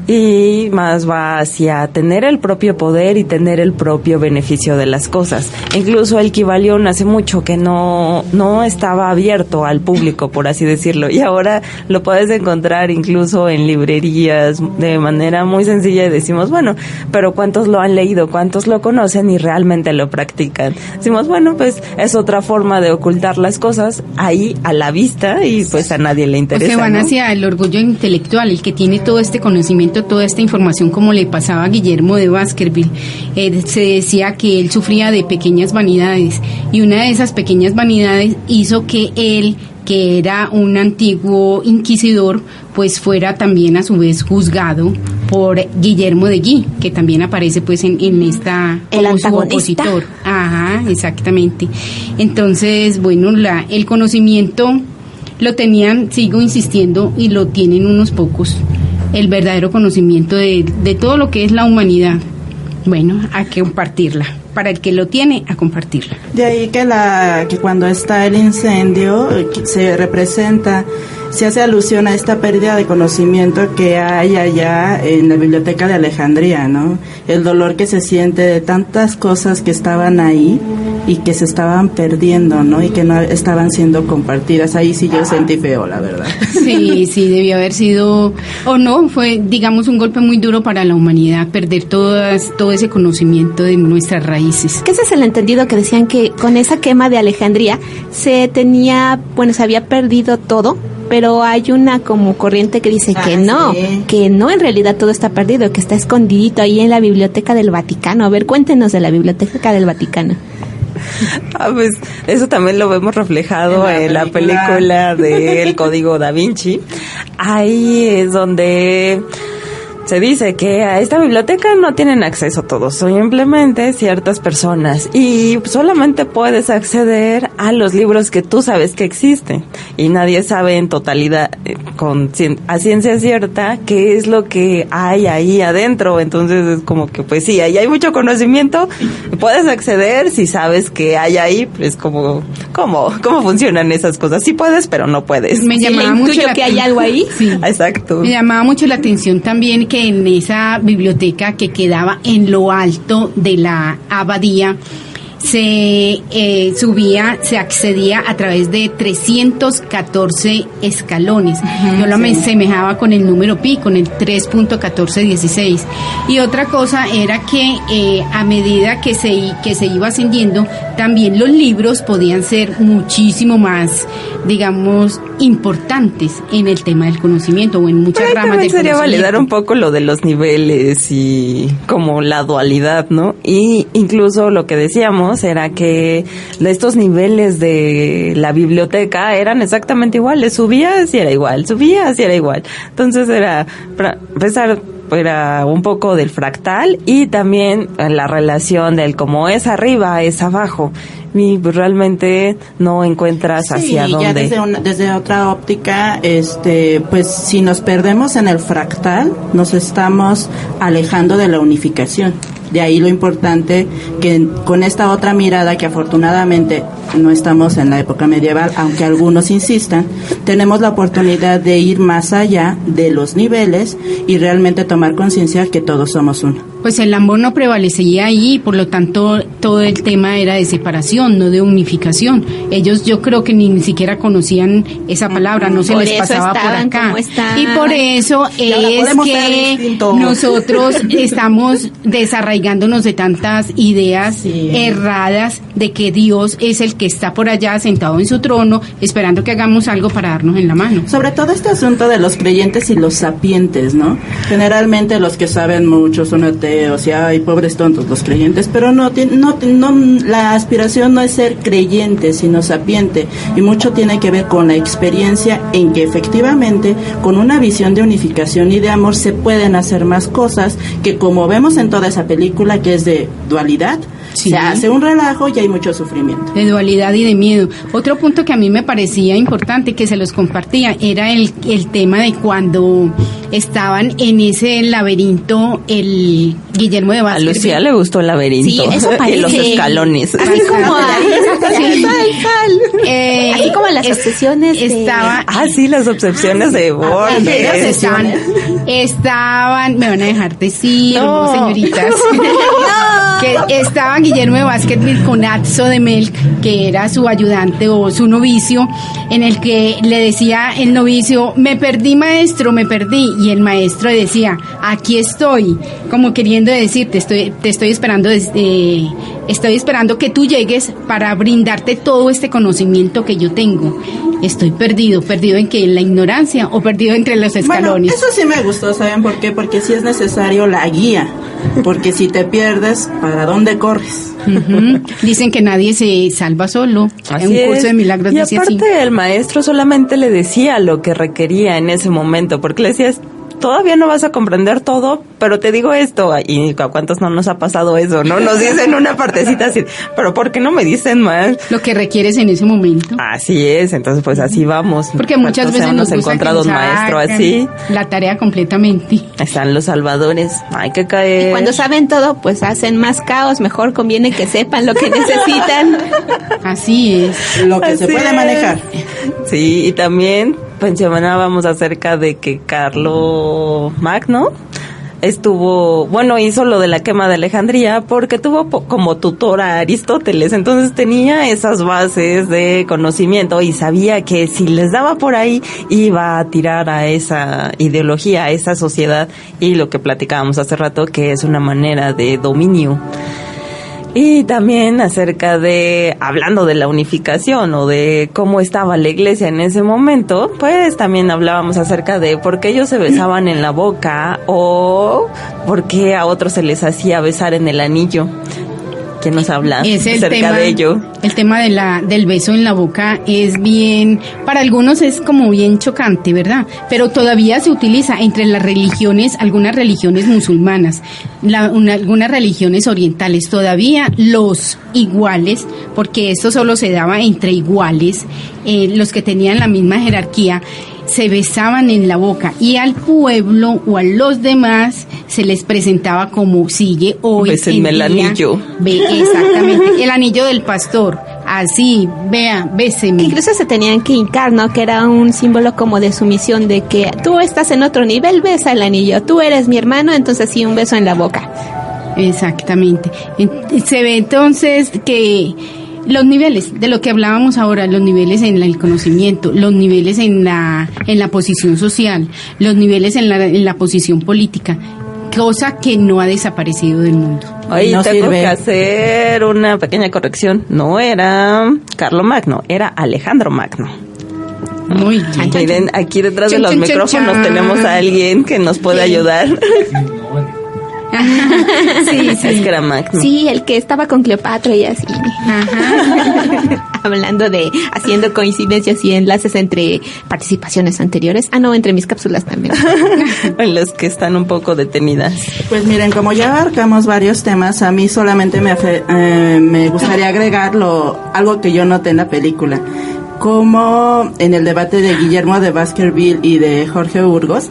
Y más va hacia tener el propio poder y tener el propio beneficio de las cosas. Incluso el Kybalión hace mucho que no estaba abierto al público, por así decirlo, y ahora lo puedes encontrar incluso en librerías de manera muy sencilla y decimos, bueno, pero ¿cuántos lo han leído? ¿Cuántos lo conocen y realmente lo practican? Decimos, bueno, pues es otra forma de ocultar las cosas ahí a la vista y pues a nadie le interesa. O sea, van, ¿no?, hacia el orgullo intelectual, el que tiene todo este conocimiento, toda esta información, como le pasaba a Guillermo de Baskerville. Se decía que él sufría de pequeñas vanidades y una de esas pequeñas vanidades hizo que él, que era un antiguo inquisidor, pues fuera también a su vez juzgado por Guillermo de Guy, que también aparece pues en esta el como su opositor. Ajá, exactamente. Entonces, bueno, el conocimiento lo tenían, sigo insistiendo, y lo tienen unos pocos, el verdadero conocimiento de todo lo que es la humanidad. Bueno, a compartirla. Para el que lo tiene, a compartirla. De ahí que cuando está el incendio se hace alusión a esta pérdida de conocimiento que hay allá en la biblioteca de Alejandría, ¿no? El dolor que se siente de tantas cosas que estaban ahí y que se estaban perdiendo, ¿no? Y que no estaban siendo compartidas. Ahí sí yo sentí feo, la verdad. Sí, debió haber sido, o no, fue, digamos, un golpe muy duro para la humanidad, perder todo ese conocimiento de nuestras raíces. Que ese es el entendido que decían, que con esa quema de Alejandría se había perdido todo, pero hay una como corriente que dice que no, en realidad todo está perdido, que está escondidito ahí en la Biblioteca del Vaticano. A ver, cuéntenos de la Biblioteca del Vaticano. Pues eso también lo vemos reflejado en la película de El Código Da Vinci. ahí es donde se dice que a esta biblioteca no tienen acceso todos, simplemente ciertas personas, y solamente puedes acceder a los libros que tú sabes que existen, y nadie sabe en totalidad, a ciencia cierta, qué es lo que hay ahí adentro. Entonces es como que pues sí, ahí hay mucho conocimiento, puedes acceder si sabes que hay ahí, pues cómo funcionan esas cosas. Sí puedes, pero no puedes. Me llamaba mucho que hay algo ahí. Sí. Exacto. Me llamaba mucho la atención también que en esa biblioteca que quedaba en lo alto de la abadía se accedía a través de 314 escalones. Yo lo asemejaba con el número pi, con el 3.1416. Y otra cosa era que a medida que se iba ascendiendo, también los libros podían ser muchísimo más, digamos, importantes en el tema del conocimiento o en muchas ramas del conocimiento. Sería validar un poco lo de los niveles y como la dualidad, ¿no? Y incluso lo que decíamos era que estos niveles de la biblioteca eran exactamente iguales, subías y era igual, subías y era igual. Entonces era, para empezar, era un poco del fractal y también la relación del como es arriba, es abajo. Y realmente no encuentras hacia dónde. Ya desde otra óptica, pues si nos perdemos en el fractal, nos estamos alejando de la unificación. De ahí lo importante que con esta otra mirada, que afortunadamente no estamos en la época medieval, aunque algunos insistan, tenemos la oportunidad de ir más allá de los niveles y realmente tomar conciencia que todos somos uno. Pues el amor no prevalecía ahí, por lo tanto todo el tema era de separación, no de unificación. Ellos yo creo que ni siquiera conocían esa palabra, no se les pasaba por acá. Y por eso es que nosotros estamos desarraigándonos de tantas ideas erradas de que Dios es el que está por allá sentado en su trono esperando que hagamos algo para darnos en la mano. Sobre todo este asunto de los creyentes y los sapientes, ¿no? Generalmente los que saben mucho son ateos y ay, pobres tontos los creyentes, pero no, la aspiración no es ser creyente, sino sapiente, y mucho tiene que ver con la experiencia en que efectivamente con una visión de unificación y de amor se pueden hacer más cosas que, como vemos en toda esa película, que es de dualidad. Se hace un relajo y hay mucho sufrimiento. De dualidad y de miedo. Otro punto que a mí me parecía importante que se los compartía era el tema de cuando estaban en ese laberinto el Guillermo de Baskerville. A Lucía le gustó el laberinto. Sí, eso parece. Y los escalones. Así como así como las obsesiones estaba. Sí, las obsesiones de Borges. Estaban, me van a dejar decir, señoritas. Que estaba Guillermo de Baskerville con Atzo de Melk, que era su ayudante o su novicio, en el que le decía el novicio: me perdí, maestro, me perdí. Y el maestro decía: aquí estoy, como queriendo decir, te estoy esperando, estoy esperando que tú llegues para brindarte todo este conocimiento que yo tengo. Estoy perdido en que en la ignorancia o perdido entre los escalones. Bueno, eso sí me gustó, ¿saben por qué? Porque sí es necesario la guía, porque si te pierdes, ¿para dónde corres? Dicen que nadie se salva solo. Así en un curso de milagros y decía así. aparte el maestro solamente le decía lo que requería en ese momento, porque le decía: todavía no vas a comprender todo, pero te digo esto. Y a cuántos no nos ha pasado eso, ¿no? Nos dicen una partecita así, pero ¿por qué no me dicen más? Lo que requieres en ese momento. Así es, entonces pues así vamos. Porque muchas veces nos hemos encontrado un maestro así. La tarea completamente. Están los salvadores, hay que caer. Y cuando saben todo, pues hacen más caos. Mejor conviene que sepan lo que necesitan. Así es. Lo que se puede manejar. Sí, y también mencionábamos acerca de que Carlo Magno hizo lo de la quema de Alejandría porque tuvo como tutor a Aristóteles, entonces tenía esas bases de conocimiento y sabía que si les daba por ahí iba a tirar a esa ideología, a esa sociedad, y lo que platicábamos hace rato, que es una manera de dominio. Y también acerca de, hablando de la unificación o de cómo estaba la iglesia en ese momento, pues también hablábamos acerca de por qué ellos se besaban en la boca o por qué a otros se les hacía besar en el anillo. ¿Quién nos habla es el acerca tema, de ello? El tema del beso en la boca es bien, para algunos es como bien chocante, ¿verdad? Pero todavía se utiliza entre las religiones, algunas religiones musulmanas, algunas religiones orientales, todavía los iguales, porque esto solo se daba entre iguales, los que tenían la misma jerarquía, se besaban en la boca, y al pueblo o a los demás se les presentaba como sigue hoy. Bésenme el anillo. Exactamente, el anillo del pastor. Así, vea, béseme. Que incluso se tenían que hincar, ¿no? Que era un símbolo como de sumisión, de que tú estás en otro nivel, besa el anillo. Tú eres mi hermano, entonces sí, un beso en la boca. Exactamente. Se ve entonces que los niveles, de lo que hablábamos ahora, los niveles en el conocimiento, los niveles en la posición social, los niveles en la posición política, cosa que no ha desaparecido del mundo. Hoy no tengo sirve. que hacer una pequeña corrección. No era Carlomagno, era Alejandro Magno. Muy bien. Miren, aquí detrás de Chan, los chan, chan, micrófonos chan. tenemos a alguien que nos puede ayudar. Sí, Es que era Magno. Sí, el que estaba con Cleopatra y así. Ajá. Hablando de, haciendo coincidencias y enlaces entre participaciones anteriores. Ah, no, entre mis cápsulas también. En las que están un poco detenidas. Pues miren, como ya abarcamos varios temas, a mí solamente me gustaría agregar algo que yo noté en la película. Como en el debate de Guillermo de Baskerville y de Jorge Burgos,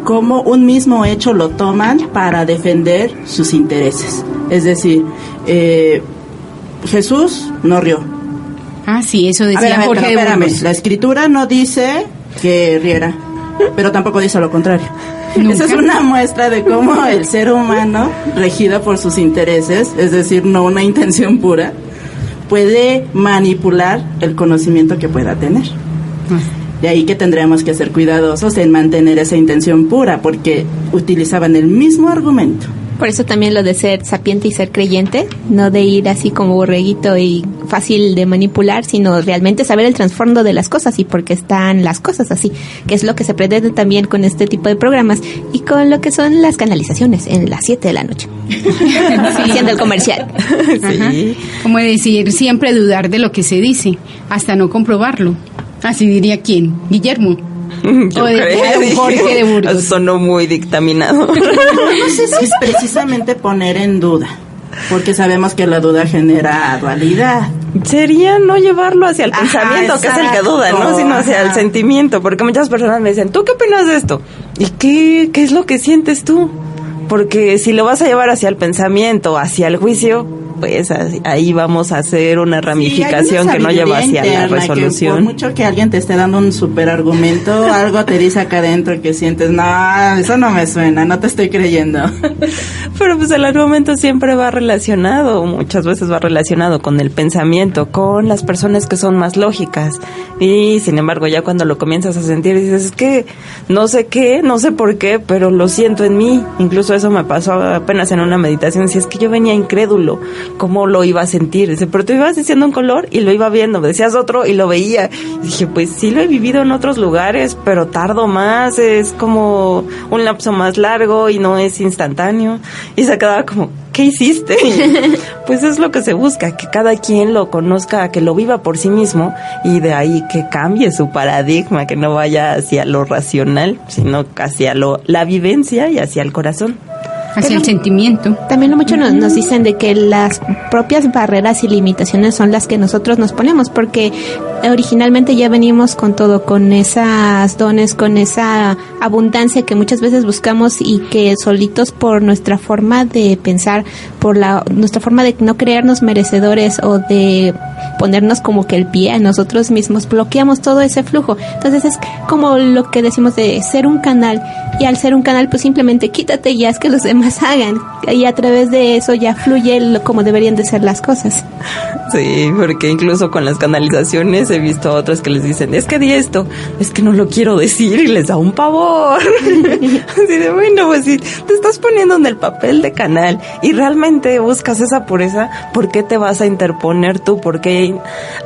como un mismo hecho lo toman para defender sus intereses. Es decir, Jesús no rió. Ah, sí, eso decía A ver, Jorge pero espérame, Burgos. la escritura no dice que riera, pero tampoco dice lo contrario. Nunca. Esa es una muestra de cómo el ser humano, regido por sus intereses, es decir, no una intención pura, puede manipular el conocimiento que pueda tener. De ahí que tendríamos que ser cuidadosos en mantener esa intención pura, porque utilizaban el mismo argumento. Por eso también lo de ser sapiente y ser creyente, no de ir así como borreguito y fácil de manipular, sino realmente saber el trasfondo de las cosas y por qué están las cosas así, que es lo que se pretende también con este tipo de programas y con lo que son las canalizaciones en las 7 de la noche. Haciendo el comercial. Ajá. Sí. Como decir, siempre dudar de lo que se dice, hasta no comprobarlo. Así diría quién, Guillermo. Yo O de creo. Jorge de Burgos. Sonó muy dictaminado. No sé si es precisamente poner en duda, porque sabemos que la duda genera dualidad. Sería no llevarlo hacia el Ajá, pensamiento, que es el que exacto, duda, ¿no? Sino hacia el ajá. sentimiento, porque muchas personas me dicen, ¿tú qué opinas de esto? ¿Y qué es lo que sientes tú? Porque si lo vas a llevar hacia el pensamiento, hacia el juicio, pues ahí vamos a hacer una ramificación que no lleva hacia la resolución. Por mucho que alguien te esté dando un super argumento, algo te dice acá adentro que sientes, no, eso no me suena, no te estoy creyendo. Pero pues el argumento siempre va relacionado, muchas veces va relacionado con el pensamiento, con las personas que son más lógicas. Y sin embargo ya cuando lo comienzas a sentir dices, es que no sé qué, no sé por qué, pero lo siento en mí. Incluso eso me pasó apenas en una meditación, si es que yo venía incrédulo, ¿cómo lo iba a sentir? Dice, pero tú ibas diciendo un color y lo iba viendo, decías otro y lo veía. Y dije, pues sí lo he vivido en otros lugares, pero tardo más, es como un lapso más largo y no es instantáneo. Y se quedaba como, ¿qué hiciste? Y pues es lo que se busca, que cada quien lo conozca, que lo viva por sí mismo y de ahí que cambie su paradigma, que no vaya hacia lo racional, sino hacia la vivencia y hacia el corazón. Hacia el sentimiento. También mucho nos dicen de que las propias barreras y limitaciones son las que nosotros nos ponemos, porque originalmente ya venimos con todo, con esas dones, con esa abundancia que muchas veces buscamos y que solitos por nuestra forma de pensar, por nuestra forma de no creernos merecedores o de ponernos como que el pie a nosotros mismos, bloqueamos todo ese flujo. Entonces es como lo que decimos de ser un canal, y al ser un canal pues simplemente quítate y haz que los demás hagan, y a través de eso ya fluye como deberían de ser las cosas. Sí, porque incluso con las canalizaciones he visto a otras que les dicen, es que di esto, es que no lo quiero decir, y les da un pavor. Así de, bueno, pues si te estás poniendo en el papel de canal y realmente buscas esa pureza, ¿por qué te vas a interponer tú? ¿Por qué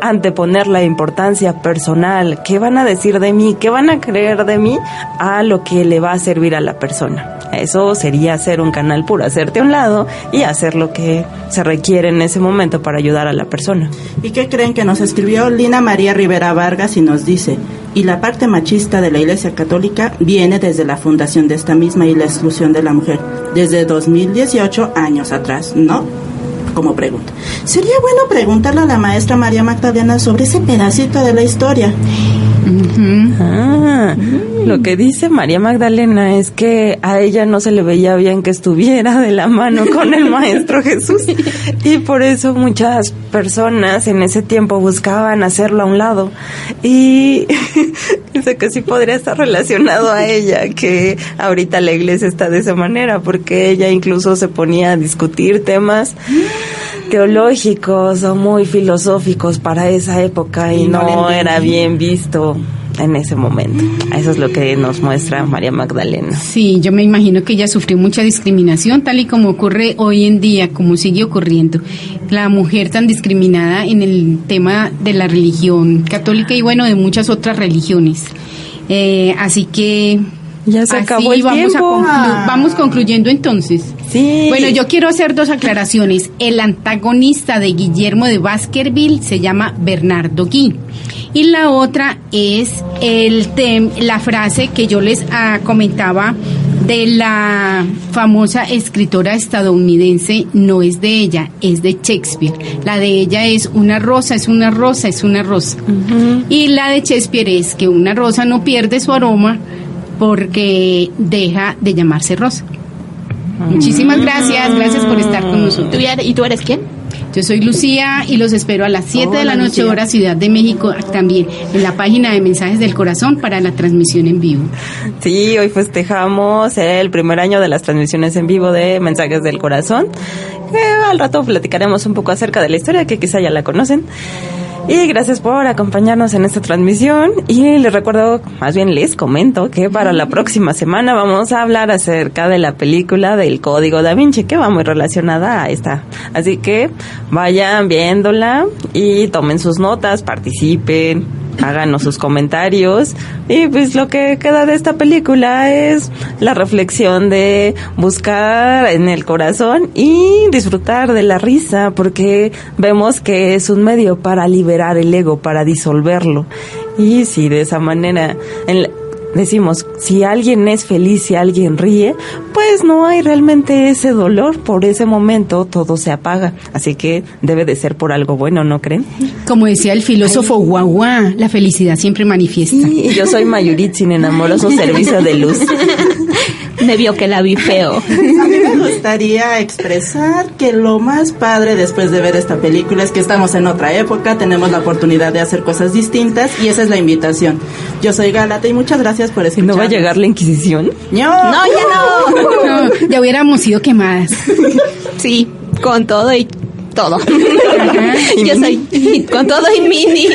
anteponer la importancia personal? ¿Qué van a decir de mí? ¿Qué van a creer de mí? A lo que le va a servir a la persona. Eso sería hacer un canal puro, hacerte a un lado y hacer lo que se requiere en ese momento para ayudar a la persona. ¿Y qué creen? Que nos escribió Lina María Rivera Vargas y nos dice: y la parte machista de la Iglesia Católica viene desde la fundación de esta misma y la exclusión de la mujer, desde 2018, años atrás, ¿no? Como pregunta. Sería bueno preguntarle a la maestra María Magdalena sobre ese pedacito de la historia. Lo que dice María Magdalena es que a ella no se le veía bien que estuviera de la mano con el Maestro Jesús, y por eso muchas personas en ese tiempo buscaban hacerlo a un lado, y dice que sí podría estar relacionado a ella, que ahorita la iglesia está de esa manera, porque ella incluso se ponía a discutir temas teológicos o muy filosóficos para esa época, y no era bien visto en ese momento. Eso es lo que nos muestra María Magdalena. Sí, yo me imagino que ella sufrió mucha discriminación, tal y como ocurre hoy en día, como sigue ocurriendo. La mujer tan discriminada en el tema de la religión católica y bueno, de muchas otras religiones. Así que ya se acabó el tiempo. Vamos concluyendo entonces. Sí. Bueno, yo quiero hacer dos aclaraciones. El antagonista de Guillermo de Baskerville se llama Bernardo Guy. Y la otra es la frase que yo les comentaba de la famosa escritora estadounidense. No es de ella, es de Shakespeare. La de ella es: una rosa es una rosa, es una rosa. Uh-huh. Y la de Shakespeare es que una rosa no pierde su aroma porque deja de llamarse rosa. Muchísimas gracias por estar con nosotros. ¿Y tú eres quién? Yo soy Lucía y los espero a las 7 de la noche, Lucía. Hora Ciudad de México, también en la página de Mensajes del Corazón para la transmisión en vivo. Sí, hoy festejamos el primer año de las transmisiones en vivo de Mensajes del Corazón. Al rato platicaremos un poco acerca de la historia, que quizá ya la conocen. Y gracias por acompañarnos en esta transmisión, y les recuerdo, más bien les comento, que para la próxima semana vamos a hablar acerca de la película del Código Da Vinci, que va muy relacionada a esta. Así que vayan viéndola y tomen sus notas, participen, háganos sus comentarios, y pues lo que queda de esta película es la reflexión de buscar en el corazón y disfrutar de la risa, porque vemos que es un medio para liberar el ego, para disolverlo. Y si de esa manera decimos, si alguien es feliz, si alguien ríe, pues no hay realmente ese dolor. Por ese momento todo se apaga. Así que debe de ser por algo bueno, ¿no creen? Como decía el filósofo Guagua, la felicidad siempre manifiesta. Sí, yo soy Mayuritzin en Amoroso Servicio de Luz. Me vio que la vi feo. A mí me gustaría expresar que lo más padre después de ver esta película es que estamos en otra época, tenemos la oportunidad de hacer cosas distintas, y esa es la invitación. Yo soy Gálata y muchas gracias por escuchar. ¿No va a llegar la Inquisición? No, ya no. Ya hubiéramos sido quemadas. Sí, con todo y todo. Yo soy con todo y mini.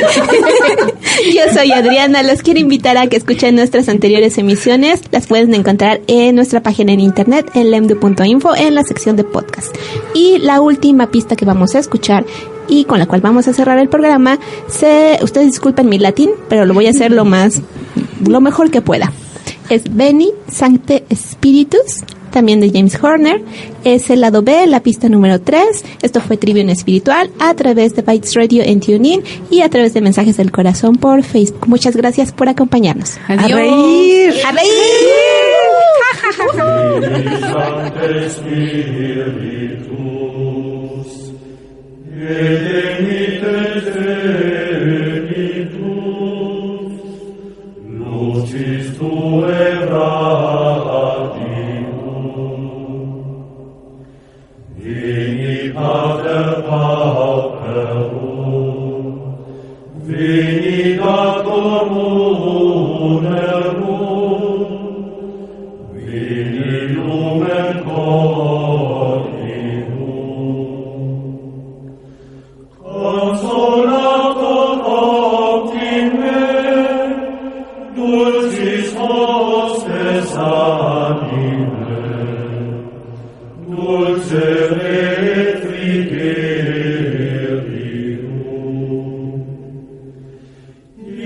Yo soy Adriana. Los quiero invitar a que escuchen nuestras anteriores emisiones. Las pueden encontrar en nuestra página en internet, en lemdu.info, en la sección de podcast. Y la última pista que vamos a escuchar y con la cual vamos a cerrar el programa, ustedes disculpen mi latín, pero lo voy a hacer lo mejor que pueda. Es Veni Sancte Spiritus, también de James Horner. Es el lado B, la pista número 3. Esto fue Trivium Espiritual a través de Bytes Radio en TuneIn y a través de Mensajes del Corazón por Facebook. Muchas gracias por acompañarnos. Adiós. ¡A reír! ¡A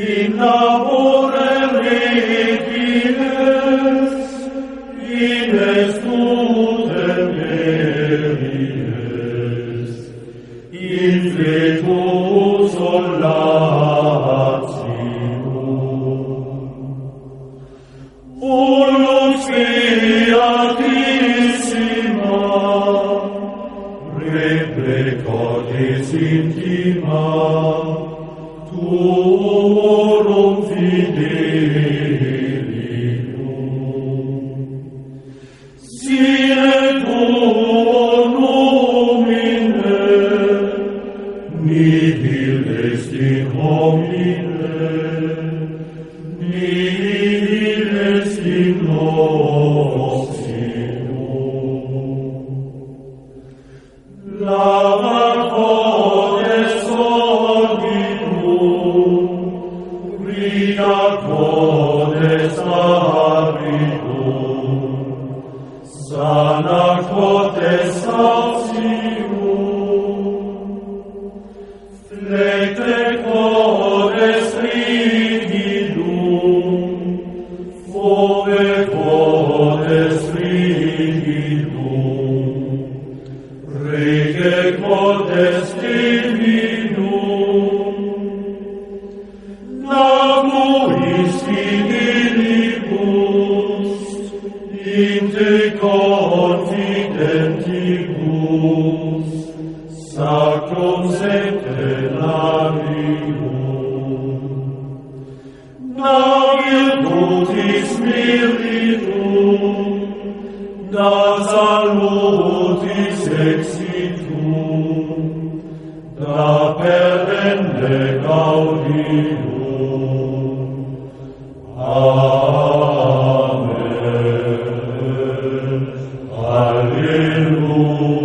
In intima, tuorum fidelium. Sine tuo nomine, nihil est in homine, nihil est in nos sinum. Lava codes orginum, brilla codes abrium, sana codes auxilium, flecte codes rigidum, fove codes rigidum, rege codes divinum, naguis fidelibus, in te confidentibus, sacrum septenarium. Da virtutis meritum, da salutis exitum, da perdende gaudium. Amen. Alleluia.